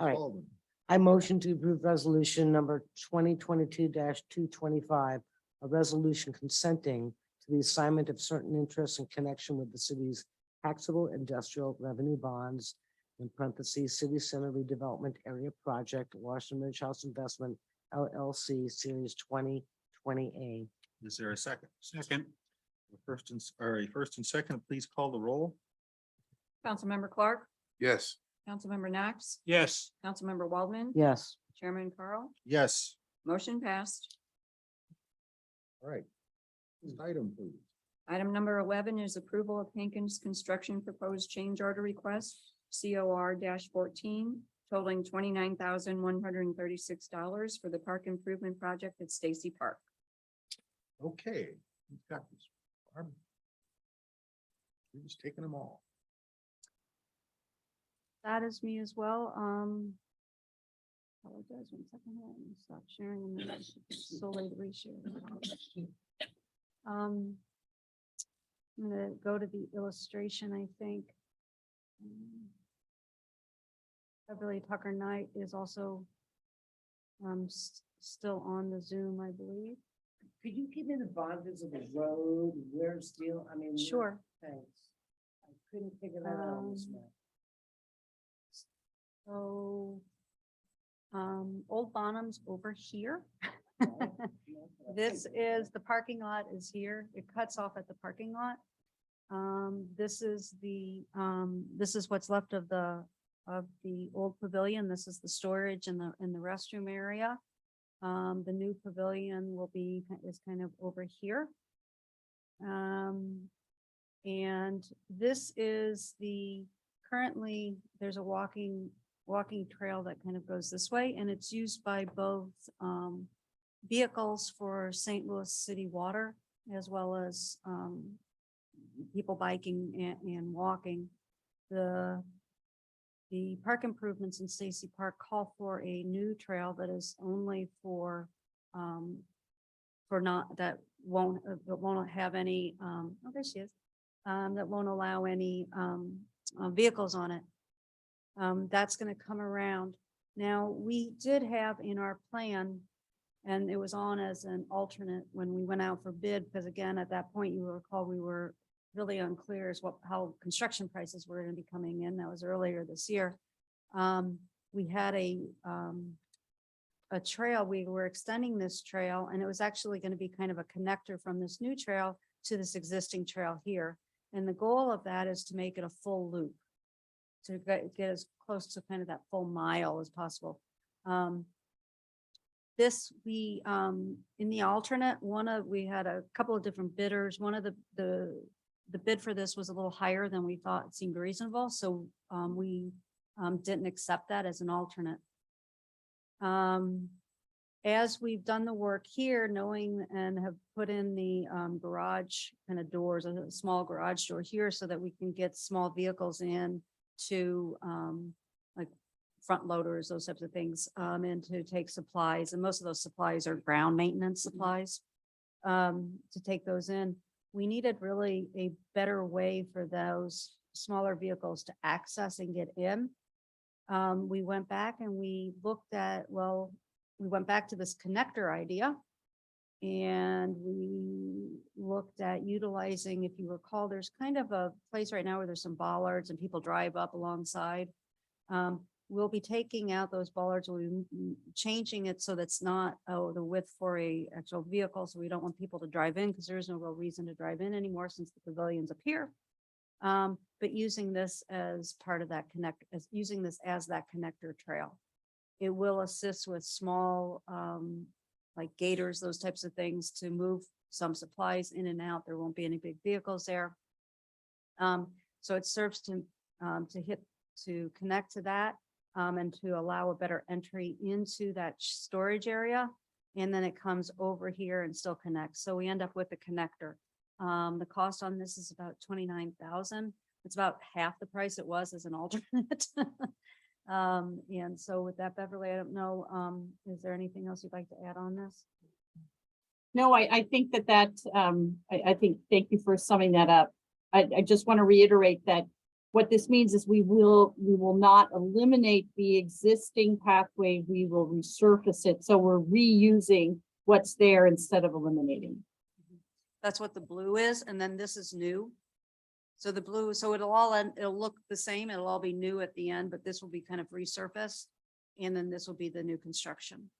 right. Baldwin. I motion to approve resolution number 2022-225, a resolution consenting to the assignment of certain interests in connection with the city's taxable industrial revenue bonds, in parentheses, City Center Redevelopment Area Project, Washington Ridge House Investment LLC, Series 2020A. Is there a second? Second. First and second, please call the roll. Councilmember Clark, Yes. Councilmember Knox, Yes. Councilmember Waldman, Yes. Chairman Carl, Yes. motion passed. All right. Next item, please. Item number 11 is approval of Hankins Construction proposed change order request, COR 14, totaling $29,136 for the park improvement project at Stacy Park. Okay. Who's got this? Barb? You're just taking them all. That is me as well. Apologize 1 second. Let me stop sharing. And then it's so late to reshare. I'm gonna go to the illustration, I think. Beverly Tucker Knight is also still on the Zoom, I believe. Could you give me the boundaries of the road, where steel, I mean? Sure. Thanks. I couldn't figure that out on this map. So, Old Bonham's over here. This is, the parking lot is here. It cuts off at the parking lot. This is what's left of the old pavilion. This is the storage in the restroom area. The new pavilion is kind of over here. And this is currently there's a walking trail that kind of goes this way, and it's used by both vehicles for St. Louis City Water, as well as people biking and walking. The park improvements in Stacy Park call for a new trail that is only that won't have any, oh, there she is, that won't allow any vehicles on it. That's going to come around. Now, we did have in our plan, and it was on as an alternate when we went out for bid, because again, at that point, you will recall, we were really unclear as how construction prices were going to be coming in. That was earlier this year. We had a trail, we were extending this trail, and it was actually going to be kind of a connector from this new trail to this existing trail here. And the goal of that is to make it a full loop, to get as close to kind of that full mile as possible. In the alternate, we had a couple of different bidders. One of the bid for this was a little higher than we thought seemed reasonable. So we didn't accept that as an alternate. As we've done the work here, knowing and have put in the garage kind of doors, a small garage door here, so that we can get small vehicles in to like front loaders, those types of things, and to take supplies. And most of those supplies are ground maintenance supplies, to take those in. We needed really a better way for those smaller vehicles to access and get in. We went back and we looked at, we went back to this connector idea, and we looked at utilizing, if you recall, there's kind of a place right now where there's some bollards and people drive up alongside. We'll be taking out those bollards. We'll be changing it so that's not the width for a actual vehicle. So we don't want people to drive in, because there's no real reason to drive in anymore since the pavilion's up here. But using this as part of that using this as that connector trail. It will assist with small, like gators, those types of things, to move some supplies in and out. There won't be any big vehicles there. So it serves to connect to that, and to allow a better entry into that storage area. And then it comes over here and still connects. So we end up with a connector. The cost on this is about 29,000. It's about half the price it was as an alternate. And so with that, Beverly, I don't know, is there anything else you'd like to add on this? No, I think I think, thank you for summing that up. I just want to reiterate that what this means is we will not eliminate the existing pathway, we will resurface it. So we're reusing what's there instead of eliminating. That's what the blue is, and then this is new. So the blue, so it'll look the same, it'll all be new at the end, but this will be kind of resurfaced. And then this will be the new construction.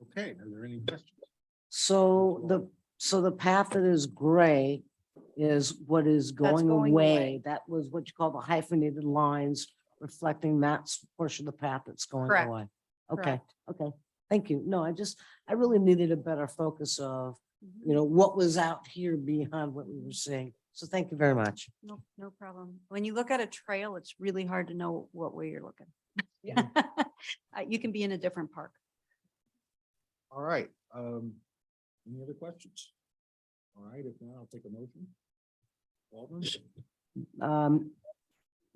Okay, are there any questions? So the path that is gray is what is going going away. away. That was what you call the hyphenated lines reflecting that portion of the path that's going Correct. away. Okay, Correct. okay. Thank you. No, I really needed a better focus of, Mm-hmm. you know, what was out here beyond what we were seeing. So thank you very much. No problem. When you look at a trail, it's really hard to know what way you're looking. Yeah. You can be in a different park. All right, any other questions? All right, if not, I'll take a motion. Alderman?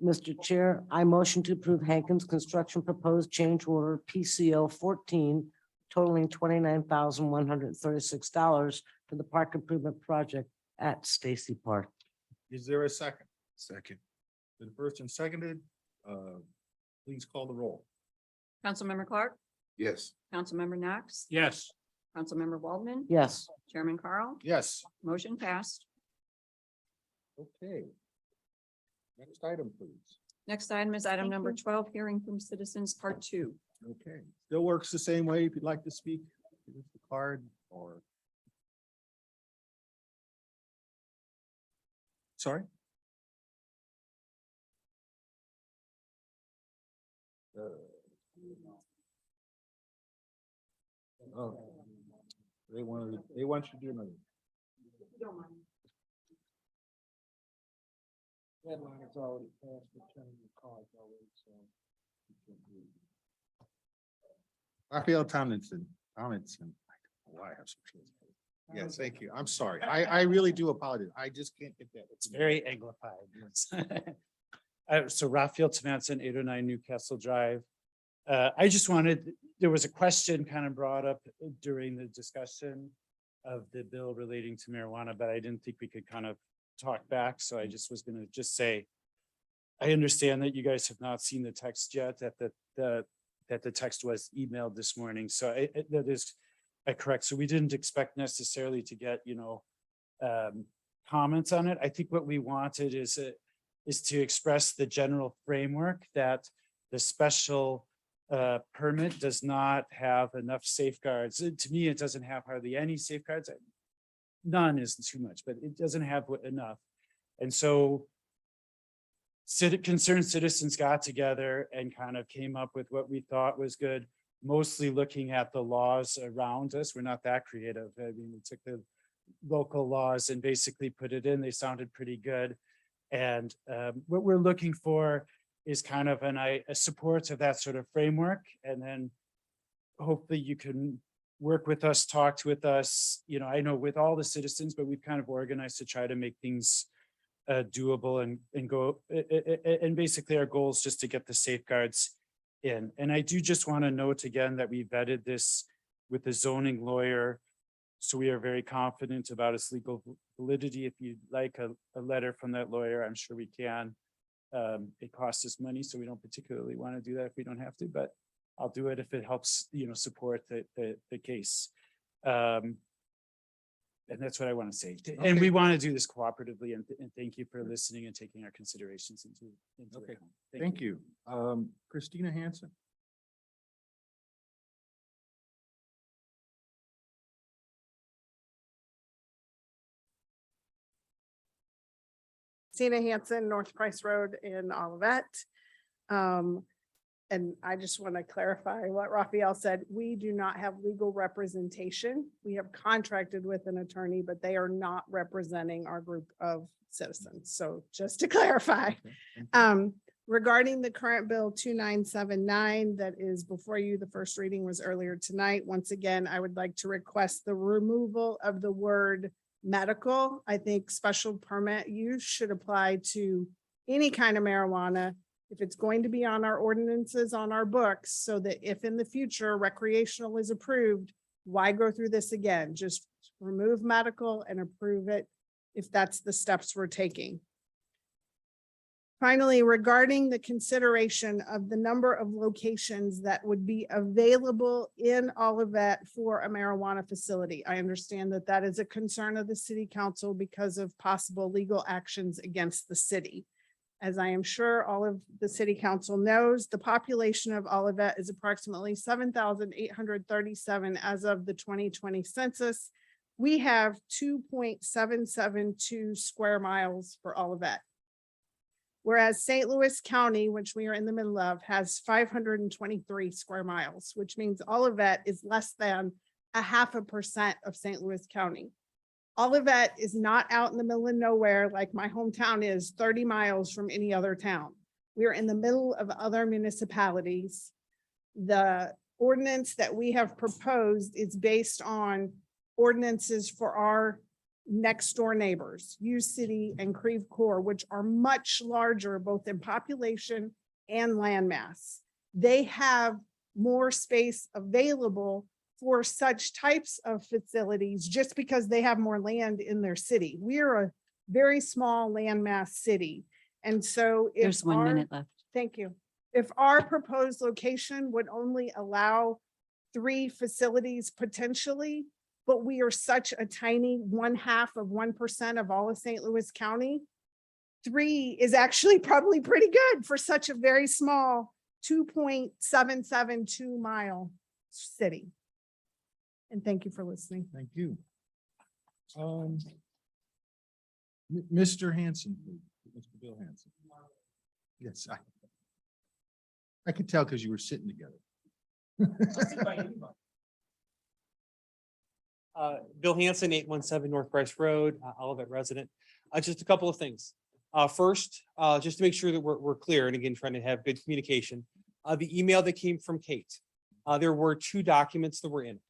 Mr. Chair, I motion to approve Hankins Construction Proposed Change Order PCO 14 totaling $29,136 for the park improvement project at Stacy Park. Is there a second? Second. Been first and seconded, please call the roll. Councilmember Clark, Yes. Councilmember Knox, Yes. Councilmember Waldman, Yes. Chairman Carl, Yes, motion passed. okay. Next item, please. Next item is item number 12, hearing from citizens, part 2. Okay, still works the same way. If you'd like to speak, here's the card or. Sorry? Oh, they want you to do another. Deadline is already passed, returning the cards already, so. Raphael Tomlinson. I don't know why I have some trouble. Yes, thank you. I'm sorry. I really do apologize. I just can't get that. It's very anglified. So Raphael Tomlinson, 809 Newcastle Drive. I just wanted, there was a question kind of brought up during the discussion of the bill relating to marijuana, but I didn't think we could kind of talk back. So I just was going to just say, I understand that you guys have not seen the text yet, that the text was emailed this morning. So that is correct. So we didn't expect necessarily to get, comments on it. I think what we wanted is to express the general framework that the special permit does not have enough safeguards. To me, it doesn't have hardly any safeguards. None isn't too much, but it doesn't have enough. And so concerned citizens got together and kind of came up with what we thought was good, mostly looking at the laws around us. We're not that creative. I mean, we took the local laws and basically put it in. They sounded pretty good. And what we're looking for is kind of a support of that sort of framework. And then hopefully you can work with us, talk with us, I know with all the citizens, but we've kind of organized to try to make things doable and go, and basically our goal is just to get the safeguards in. And I do just want to note again that we vetted this with the zoning lawyer. So we are very confident about its legal validity. If you'd like a letter from that lawyer, I'm sure we can. It costs us money, so we don't particularly want to do that if we don't have to, but I'll do it if it helps, support the case. And that's what I want to say. And we want to do this cooperatively, and thank you for listening and taking our considerations into Okay, account. thank you. Christina Hansen. Christina Hansen, North Price Road in Olivet. and I just want to clarify what Raphael said. We do not have legal representation. We have contracted with an attorney, but they are not representing our group of citizens. So just to clarify. Regarding the current bill 2979 that is before you, the first reading was earlier tonight. Once again, I would like to request the removal of the word medical. I think special permit use should apply to any kind of marijuana if it's going to be on our ordinances, on our books, so that if in the future recreational is approved, why go through this again? Just remove medical and approve it if that's the steps we're taking. Finally, regarding the consideration of the number of locations that would be available in Olivet for a marijuana facility, I understand that that is a concern of the city council because of possible legal actions against the city. As I am sure all of the city council knows, the population of Olivet is approximately 7,837 as of the 2020 census. We have 2.772 square miles for Olivet. Whereas St. Louis County, which we are in the middle of, has 523 square miles, which means Olivet is less than 0.5% of St. Louis County. Olivet is not out in the middle of nowhere like my hometown is 30 miles from any other town. We are in the middle of other municipalities. The ordinance that we have proposed is based on ordinances for our next door neighbors, U City and Creve Coeur, which are much larger both in population and landmass. They have more space available for such types of facilities just because they have more land in their city. We're a very small landmass city. And so if There's 1 minute left. Thank you. If our proposed location would only allow 3 facilities potentially, but we are such a tiny 0.5% of all of St. Louis County, 3 is actually probably pretty good for such a very small 2.772 mile city. And thank you for listening. Thank you. Mr. Hanson, please. Mr. Bill Hanson. Yes, I could tell because you were sitting together. Bill Hanson, 817 North Bryce Road, Olivet resident. Just a couple of things. First, just to make sure that we're clear, and again, trying to have good communication. The email that came from Kate, there were 2 documents that were in it.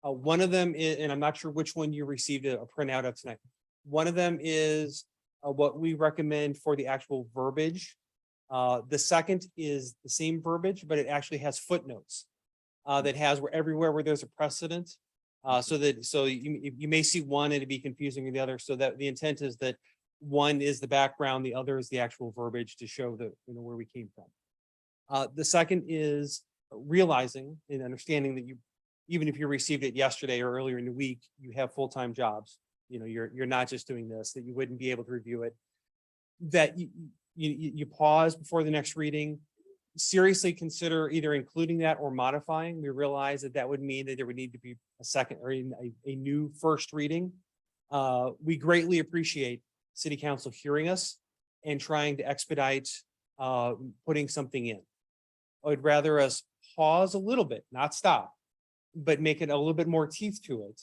One of them is, and I'm not sure which one you received a printout of tonight. One of them is what we recommend for the actual verbiage. The second is the same verbiage, but it actually has footnotes that has everywhere where there's a precedent. So you may see one and it'd be confusing with the other. So that the intent is that one is the background, the other is the actual verbiage to show that, where we came from. The second is realizing and understanding that even if you received it yesterday or earlier in the week, you have full-time jobs. You're not just doing this, that you wouldn't be able to review it. That you pause before the next reading, seriously consider either including that or modifying. We realize that would mean that there would need to be a second or a new first reading. We greatly appreciate City Council hearing us and trying to expedite putting something in. I would rather us pause a little bit, not stop, but make it a little bit more teeth to it.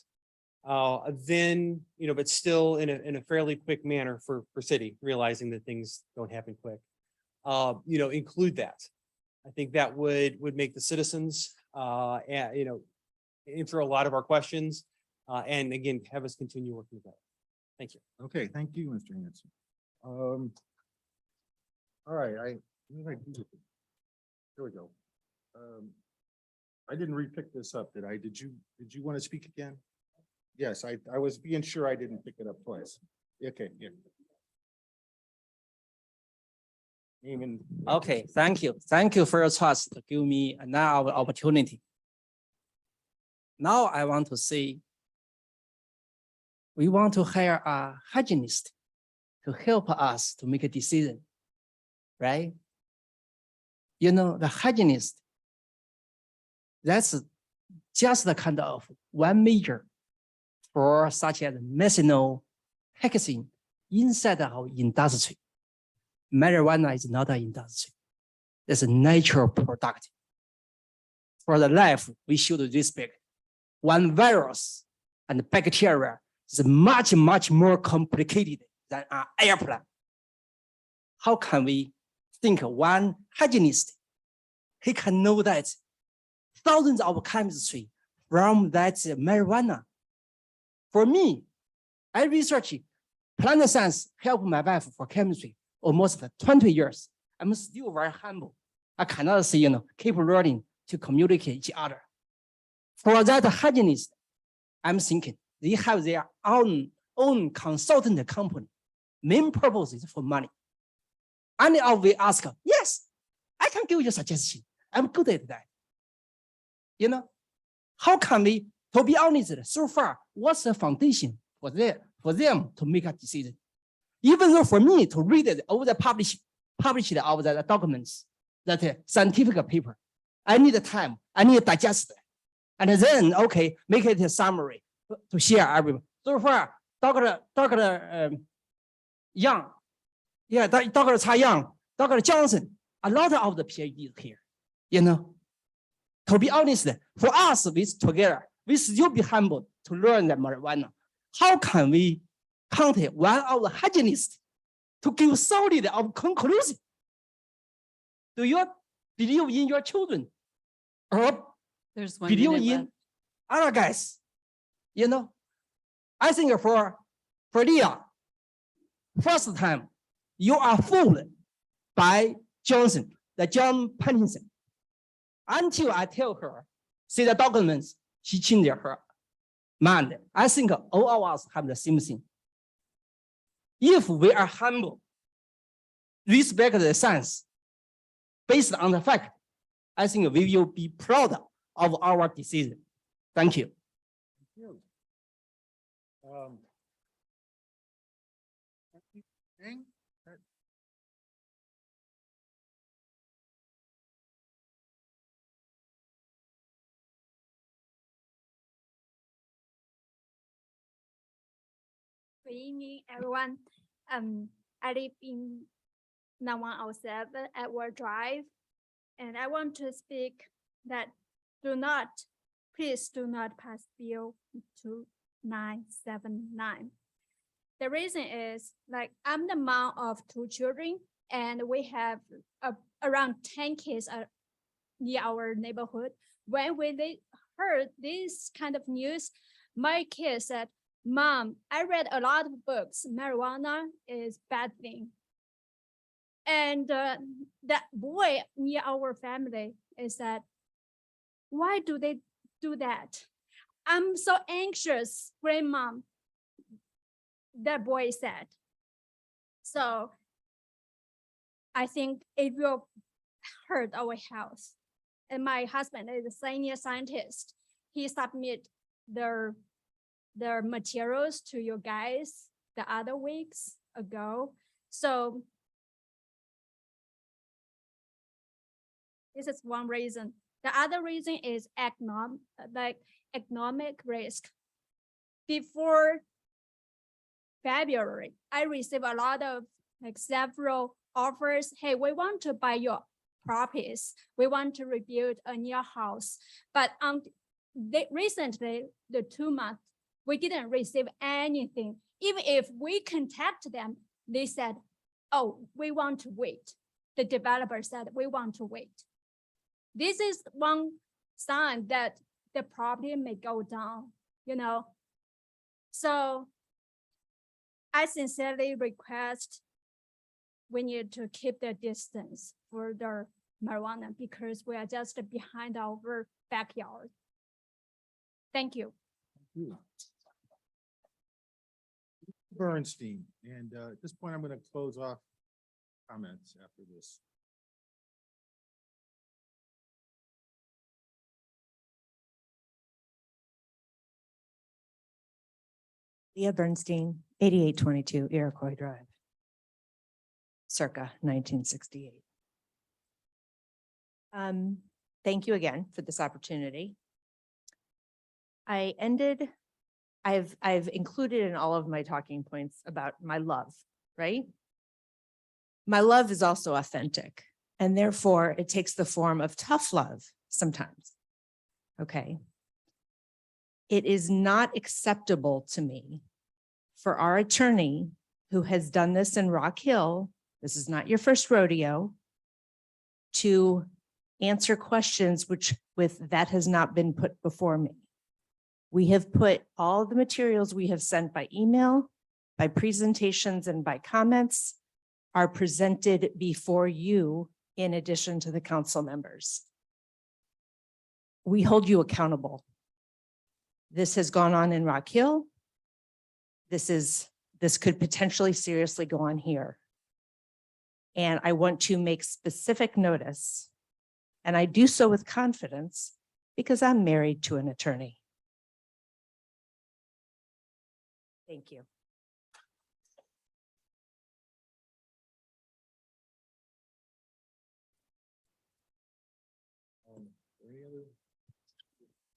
Then, but still in a fairly quick manner for city, realizing that things don't happen quick. Include that. I think that would make the citizens, answer a lot of our questions, and again, have us continue working together. Thank you. Okay, thank you, Mr. Hanson. All right, here we go. I didn't re-pick this up, did I? Did you want to speak again? Yes, I was being sure I didn't pick it up twice. Okay, yeah. Okay, thank you. Thank you for your trust to give me another opportunity. Now I want to say, we want to hire a hygienist to help us to make a decision, right? The hygienist, that's just the kind of one measure for such as medicinal packaging inside our industry. Marijuana is not an industry. That's a natural product. For the life, we should respect. One virus and bacteria is much, much more complicated than an airplane. How can we think one hygienist, he can know that thousands of chemistry from that marijuana? For me, I research plant science, help my wife for chemistry almost 20 years. I'm still very humble. I cannot say, keep learning to communicate each other. For that hygienist, I'm thinking they have their own consultant company. Main purpose is for money. And we ask, yes, I can give you a suggestion. I'm good at that. How can we, to be honest, so far, what's the foundation for them to make a decision? Even though for me to read it over the published of the documents, that scientific paper, I need time, I need to digest it. And then, okay, make it a summary to share everyone. So far, Dr. Young, Dr. Tsai Young, Dr. Johnson, a lot of the PhDs here, To be honest, for us, together, we still be humble to learn the marijuana. How can we contact one of the hygienists to give solid of conclusion? Do you believe in your children? Or There's 1 believe minute in left. other guys? I think for Leah, first time you are fooled by Johnson, the John Pattinson. Until I tell her, see the documents, she changed her mind. I think all of us have the same thing. If we are humble, respect the science, based on the fact, I think we will be proud of our decision. Thank you. Good evening, everyone. I live in 9107 Edward Drive, and I want to speak that please do not pass Bill 2979. The reason is, I'm the mom of 2 children, and we have around 10 kids near our neighborhood. When they heard this kind of news, my kids said, "Mom, I read a lot of books. Marijuana is bad thing." And that boy near our family is that, "Why do they do that? I'm so anxious, grandmom," that boy said. So I think it will hurt our health. And my husband is a senior scientist. He submit their materials to you guys the other weeks ago. So this is one reason. The other reason is economic risk. Before February, I received a lot of several offers. "Hey, we want to buy your properties. We want to rebuild a new house." But recently, the 2 months, we didn't receive anything. Even if we contact them, they said, "Oh, we want to wait." The developer said, "We want to wait." This is one sign that the property may go down, So I sincerely request we need to keep the distance for the marijuana because we are just behind our backyard. Thank you. Bernstein, and at this point, I'm going to close off comments after this. Leah Bernstein, 8822 Iroquois Drive, circa 1968. Thank you again for this opportunity. I've included in all of my talking points about my love, right? My love is also authentic. And therefore, it takes the form of tough love sometimes. Okay. It is not acceptable to me for our attorney who has done this in Rock Hill, this is not your first rodeo, to answer questions that has not been put before me. We have put all the materials we have sent by email, by presentations, and by comments are presented before you in addition to the council members. We hold you accountable. This has gone on in Rock Hill. This could potentially seriously go on here. And I want to make specific notice, and I do so with confidence because I'm married to an attorney. Thank you.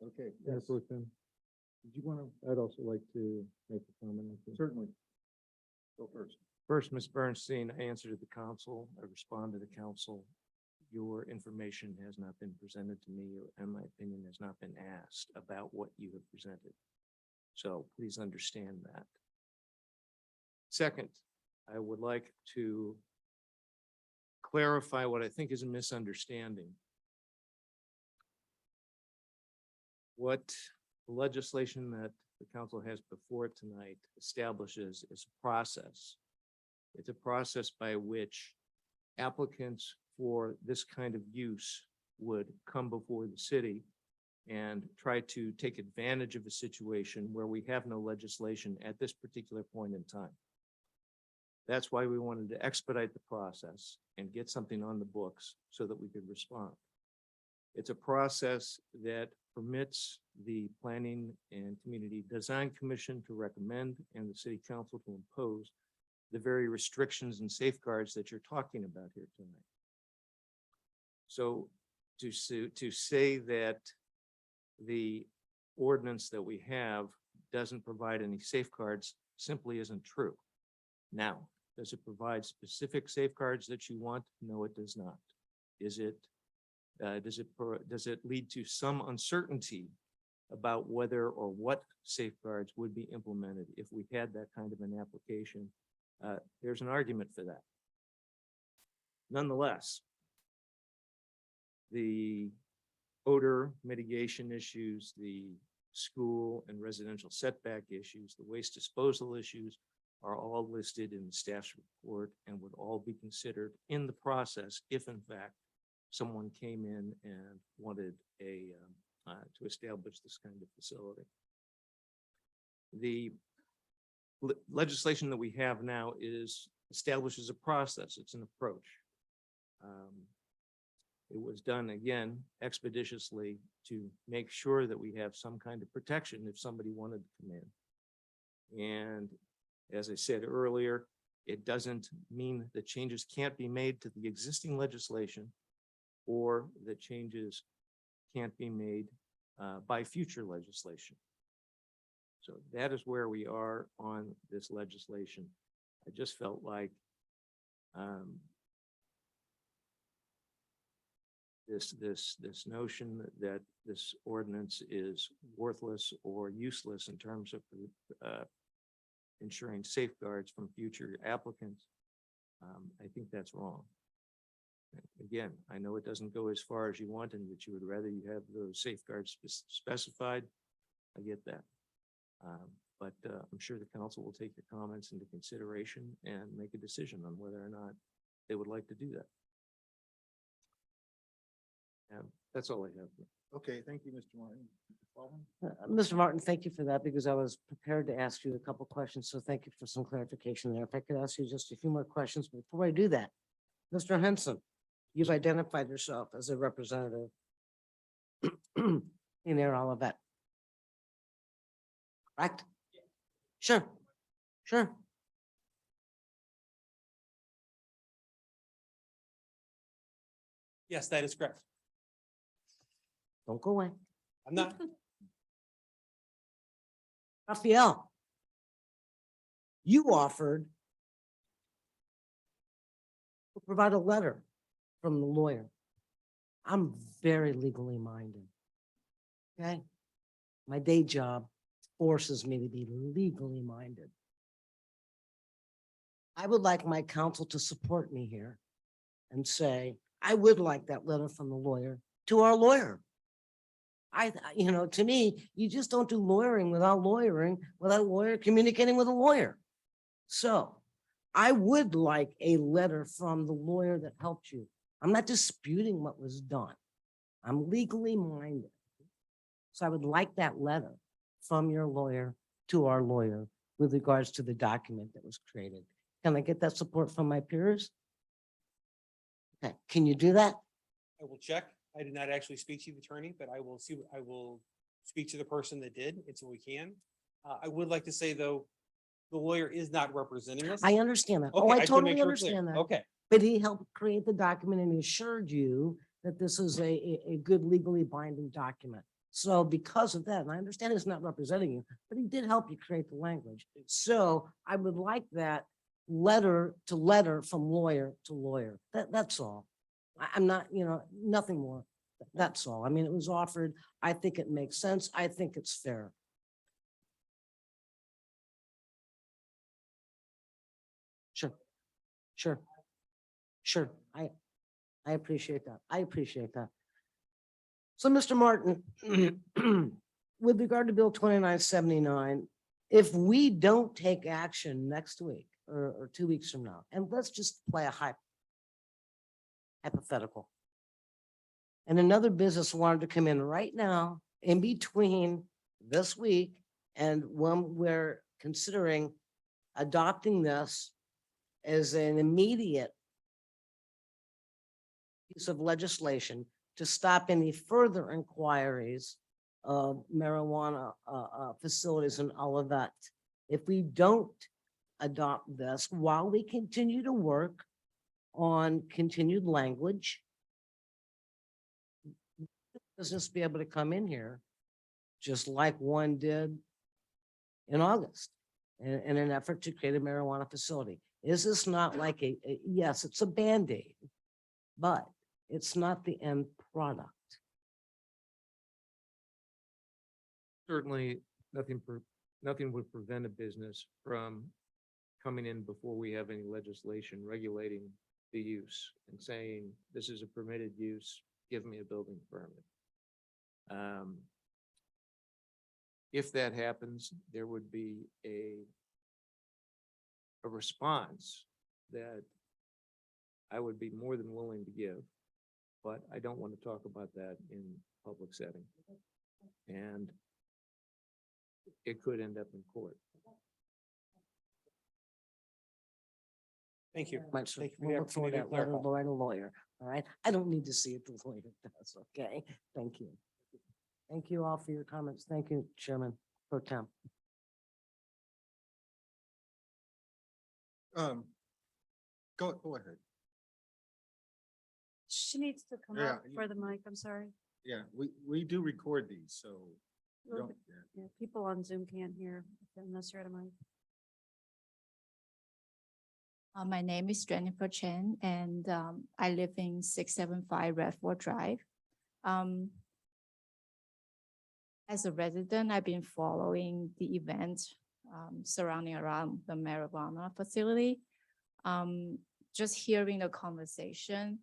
Okay. Yes, Tim. Did you want to, I'd also like to make a comment. Certainly. Go first. First, Ms. Bernstein, I answered to the council. I responded to the council. Your information has not been presented to me, and my opinion has not been asked about what you have presented. So please understand that. Second, I would like to clarify what I think is a misunderstanding. What the legislation that the council has before it tonight establishes is a process. It's a process by which applicants for this kind of use would come before the city and try to take advantage of a situation where we have no legislation at this particular point in time. That's why we wanted to expedite the process and get something on the books so that we could respond. It's a process that permits the Planning and Community Design Commission to recommend and the City Council to impose the very restrictions and safeguards that you're talking about here tonight. So to say that the ordinance that we have doesn't provide any safeguards simply isn't true. Now, does it provide specific safeguards that you want? No, it does not. Does it lead to some uncertainty about whether or what safeguards would be implemented if we had that kind of an application? There's an argument for that. Nonetheless, the odor mitigation issues, the school and residential setback issues, the waste disposal issues are all listed in the staff's report and would all be considered in the process if in fact someone came in and wanted to establish this kind of facility. The legislation that we have now establishes a process. It's an approach. It was done again expeditiously to make sure that we have some kind of protection if somebody wanted to come in. And as I said earlier, it doesn't mean that changes can't be made to the existing legislation or that changes can't be made by future legislation. So that is where we are on this legislation. I just felt like this notion that this ordinance is worthless or useless in terms of ensuring safeguards from future applicants, I think that's wrong. Again, I know it doesn't go as far as you want and that you would rather you have those safeguards specified. I get that. But I'm sure the council will take your comments into consideration and make a decision on whether or not they would like to do that. And that's all I have. Okay, thank you, Mr. Martin. Mr. Martin, thank you for that because I was prepared to ask you a couple questions. So thank you for some clarification there. If I could ask you just a few more questions before I do that. Mr. Henson, you've identified yourself as a representative in Air Olivet. Correct? Sure. Sure. Yes, that is correct. Don't go away. I'm not. Raphael, you offered to provide a letter from the lawyer. I'm very legally minded. Okay? My day job forces me to be legally minded. I would like my counsel to support me here and say, I would like that letter from the lawyer to our lawyer. To me, you just don't do lawyering without a lawyer communicating with a lawyer. So I would like a letter from the lawyer that helped you. I'm not disputing what was done. I'm legally minded. So I would like that letter from your lawyer to our lawyer with regards to the document that was created. Can I get that support from my peers? Okay, can you do that? I will check. I did not actually speak to the attorney, but I will see, I will speak to the person that did until we can. I would like to say, though, the lawyer is not representing us. I understand that. Oh, Okay, I just wanna make totally sure we're clear. understand that. Okay, But he helped create the document and he assured you that this is a good legally binding document. So because of that, and I understand it's not representing you, but he did help you create the language. So I would like that letter to letter from lawyer to lawyer. That's all. I'm not, nothing more. That's all. I mean, it was offered. I think it makes sense. I think it's fair. Sure. Sure. I appreciate that. I appreciate that. So, Mr. Martin, with regard to Bill 2979, if we don't take action next week or 2 weeks from now, and let's just play a hypothetical. And another business wanted to come in right now in between this week and when we're considering adopting this as an immediate piece of legislation to stop any further inquiries of marijuana facilities in Olivet. If we don't adopt this while we continue to work on continued language, business be able to come in here just like one did in August in an effort to create a marijuana facility. Is this not like yes, it's a Band-Aid, but it's not the end product. Certainly, nothing would prevent a business from coming in before we have any legislation regulating the use and saying, this is a permitted use, give me a building permit. If that happens, there would be a response that I would be more than willing to give, but I don't want to talk about that in public setting. And it could end up in court. thank you. Much. Thank you for the We'll look for opportunity to that letter clarify. by the lawyer. All right. I don't need to see it. The lawyer does. Okay. Thank you. Thank you all for your comments. Thank you, Chairman Pro Tem. Go ahead. She needs to come Yeah, up for the mic. I'm sorry. Yeah, we do record these, so. you don't- yeah. Yeah, people on Zoom can't hear unless you're at a mic. My name is Jennifer Chen and I live in 675 Redford Drive. As a resident, I've been following the events surrounding around the marijuana facility. Just hearing the conversation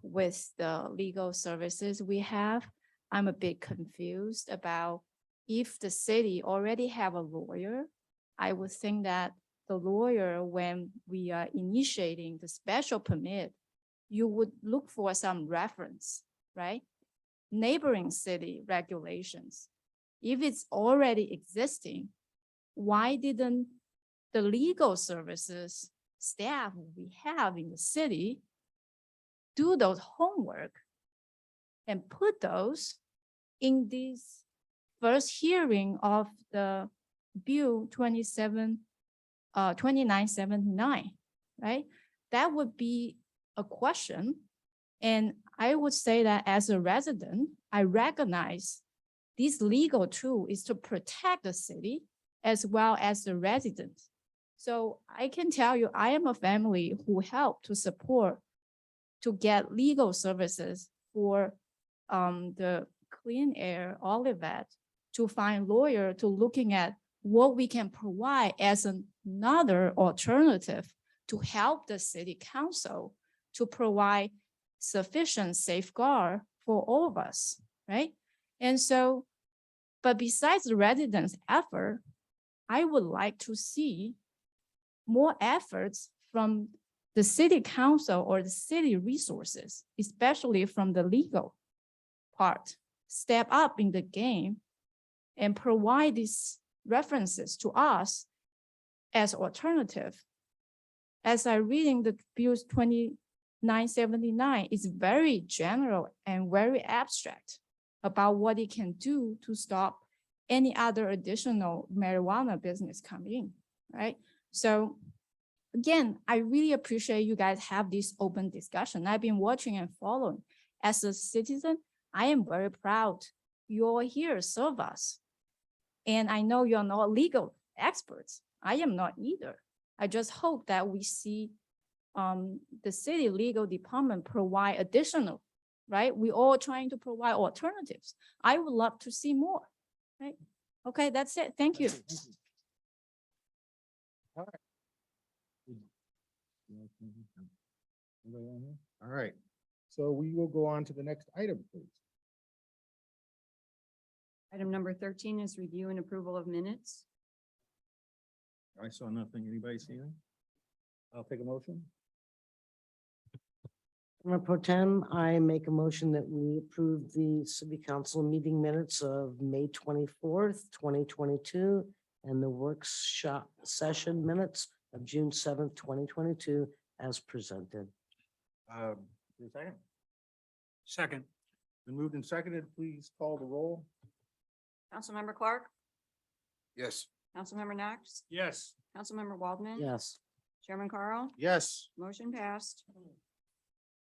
with the legal services we have, I'm a bit confused about if the city already have a lawyer. I would think that the lawyer, when we are initiating the special permit, you would look for some reference, right? Neighboring city regulations. If it's already existing, why didn't the legal services staff we have in the city do those homework and put those in this first hearing of the Bill 2979, right? That would be a question. And I would say that as a resident, I recognize this legal tool is to protect the city as well as the residents. So I can tell you, I am a family who helped to support to get legal services for the Clean Air Olivet, to find lawyer to looking at what we can provide as another alternative to help the city council to provide sufficient safeguard for all of us, right? And so, but besides the residents' effort, I would like to see more efforts from the city council or the city resources, especially from the legal part, step up in the game and provide these references to us as alternative. As I reading the bills 2979, it's very general and very abstract about what it can do to stop any other additional marijuana business coming in, right? So again, I really appreciate you guys have this open discussion. I've been watching and following. As a citizen, I am very proud you're here, serve us. And I know you're not legal experts. I am not either. I just hope that we see the city legal department provide additional, right? We all trying to provide alternatives. I would love to see more, right? Okay, that's it. Thank you. All right, so we will go on to the next item, please. Item number 13 is review and approval of minutes. I saw nothing. Anybody see anything? I'll take a motion. Mayor Pro Tem, I make a motion that we approve the city council meeting minutes of May 24th, 2022, and the workshop session minutes of June 7th, 2022, as presented. Second. Second. Been moved and seconded. Please call the roll. Councilmember Clark, Yes. Councilmember Knox, Yes. Councilmember Waldman. Yes. Chairman Carl, Yes. motion passed.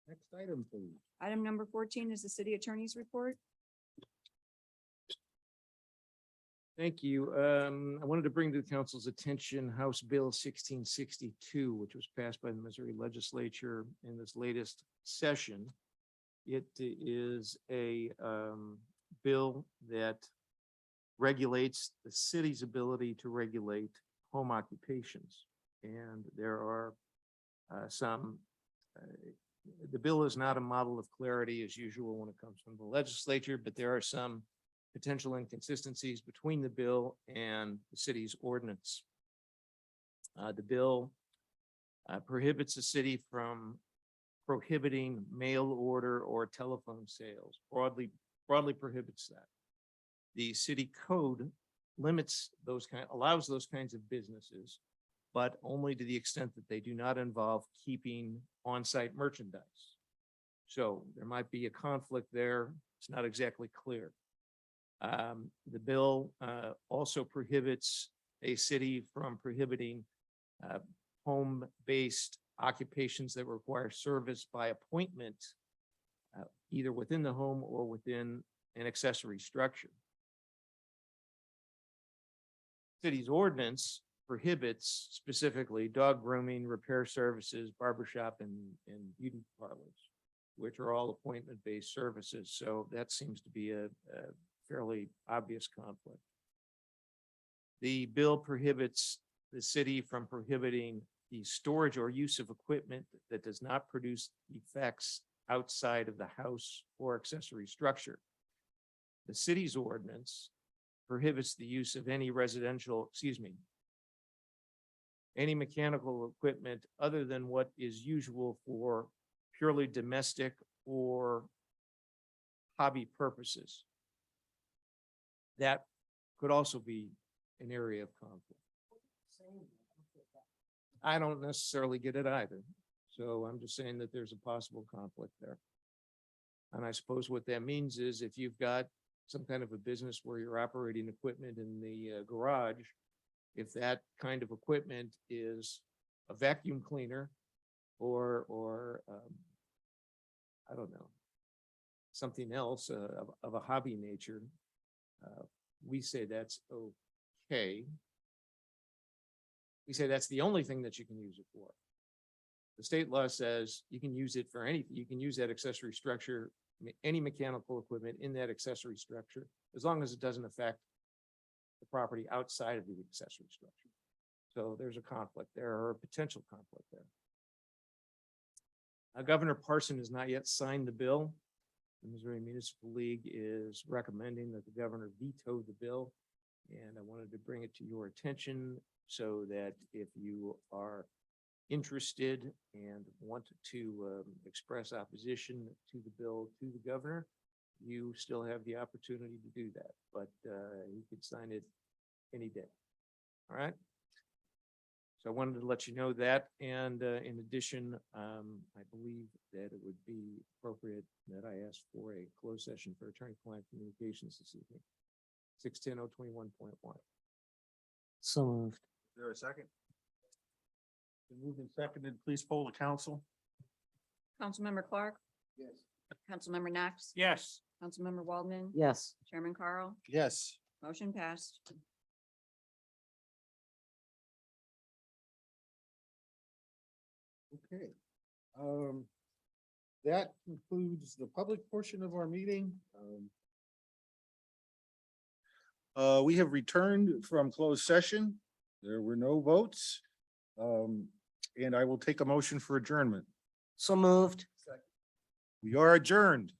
Next item, please. Item number 14 is the city attorney's report. Thank you. I wanted to bring to the council's attention House Bill 1662, which was passed by the Missouri legislature in this latest session. It is a bill that regulates the city's ability to regulate home occupations. And there are the bill is not a model of clarity as usual when it comes from the legislature, but there are some potential inconsistencies between the bill and the city's ordinance. The bill prohibits the city from prohibiting mail order or telephone sales, broadly prohibits that. The city code limits allows those kinds of businesses, but only to the extent that they do not involve keeping on-site merchandise. So there might be a conflict there. It's not exactly clear. The bill also prohibits a city from prohibiting home-based occupations that require service by appointment, either within the home or within an accessory structure. City's ordinance prohibits specifically dog grooming, repair services, barbershop, and beauty parlors, which are all appointment-based services. So that seems to be a fairly obvious conflict. The bill prohibits the city from prohibiting the storage or use of equipment that does not produce effects outside of the house or accessory structure. The city's ordinance prohibits the use of any any mechanical equipment other than what is usual for purely domestic or hobby purposes. That could also be an area of conflict. I don't necessarily get it either. So I'm just saying that there's a possible conflict there. And I suppose what that means is if you've got some kind of a business where you're operating equipment in the garage, if that kind of equipment is a vacuum cleaner or I don't know, something else of a hobby nature, we say that's okay. We say that's the only thing that you can use it for. The state law says you can use it for anything. You can use that accessory structure, any mechanical equipment in that accessory structure, as long as it doesn't affect the property outside of the accessory structure. So there's a conflict there, or a potential conflict there. Governor Parson has not yet signed the bill. The Missouri Municipal League is recommending that the governor veto the bill. And I wanted to bring it to your attention so that if you are interested and want to express opposition to the bill to the governor, you still have the opportunity to do that, but you could sign it any day. All right. So I wanted to let you know that. And in addition, I believe that it would be appropriate that I ask for a closed session for attorney-client communications this evening. 610-021.1. So moved. Is there a second? Been moved and seconded. Please poll the council. Councilmember Clark, Yes. Councilmember Knox, Yes. Councilmember Waldman, Yes. Chairman Carl, Yes. motion passed. Okay. That concludes the public portion of our meeting. We have returned from closed session. There were no votes. And I will take a motion for adjournment. So moved. We are adjourned.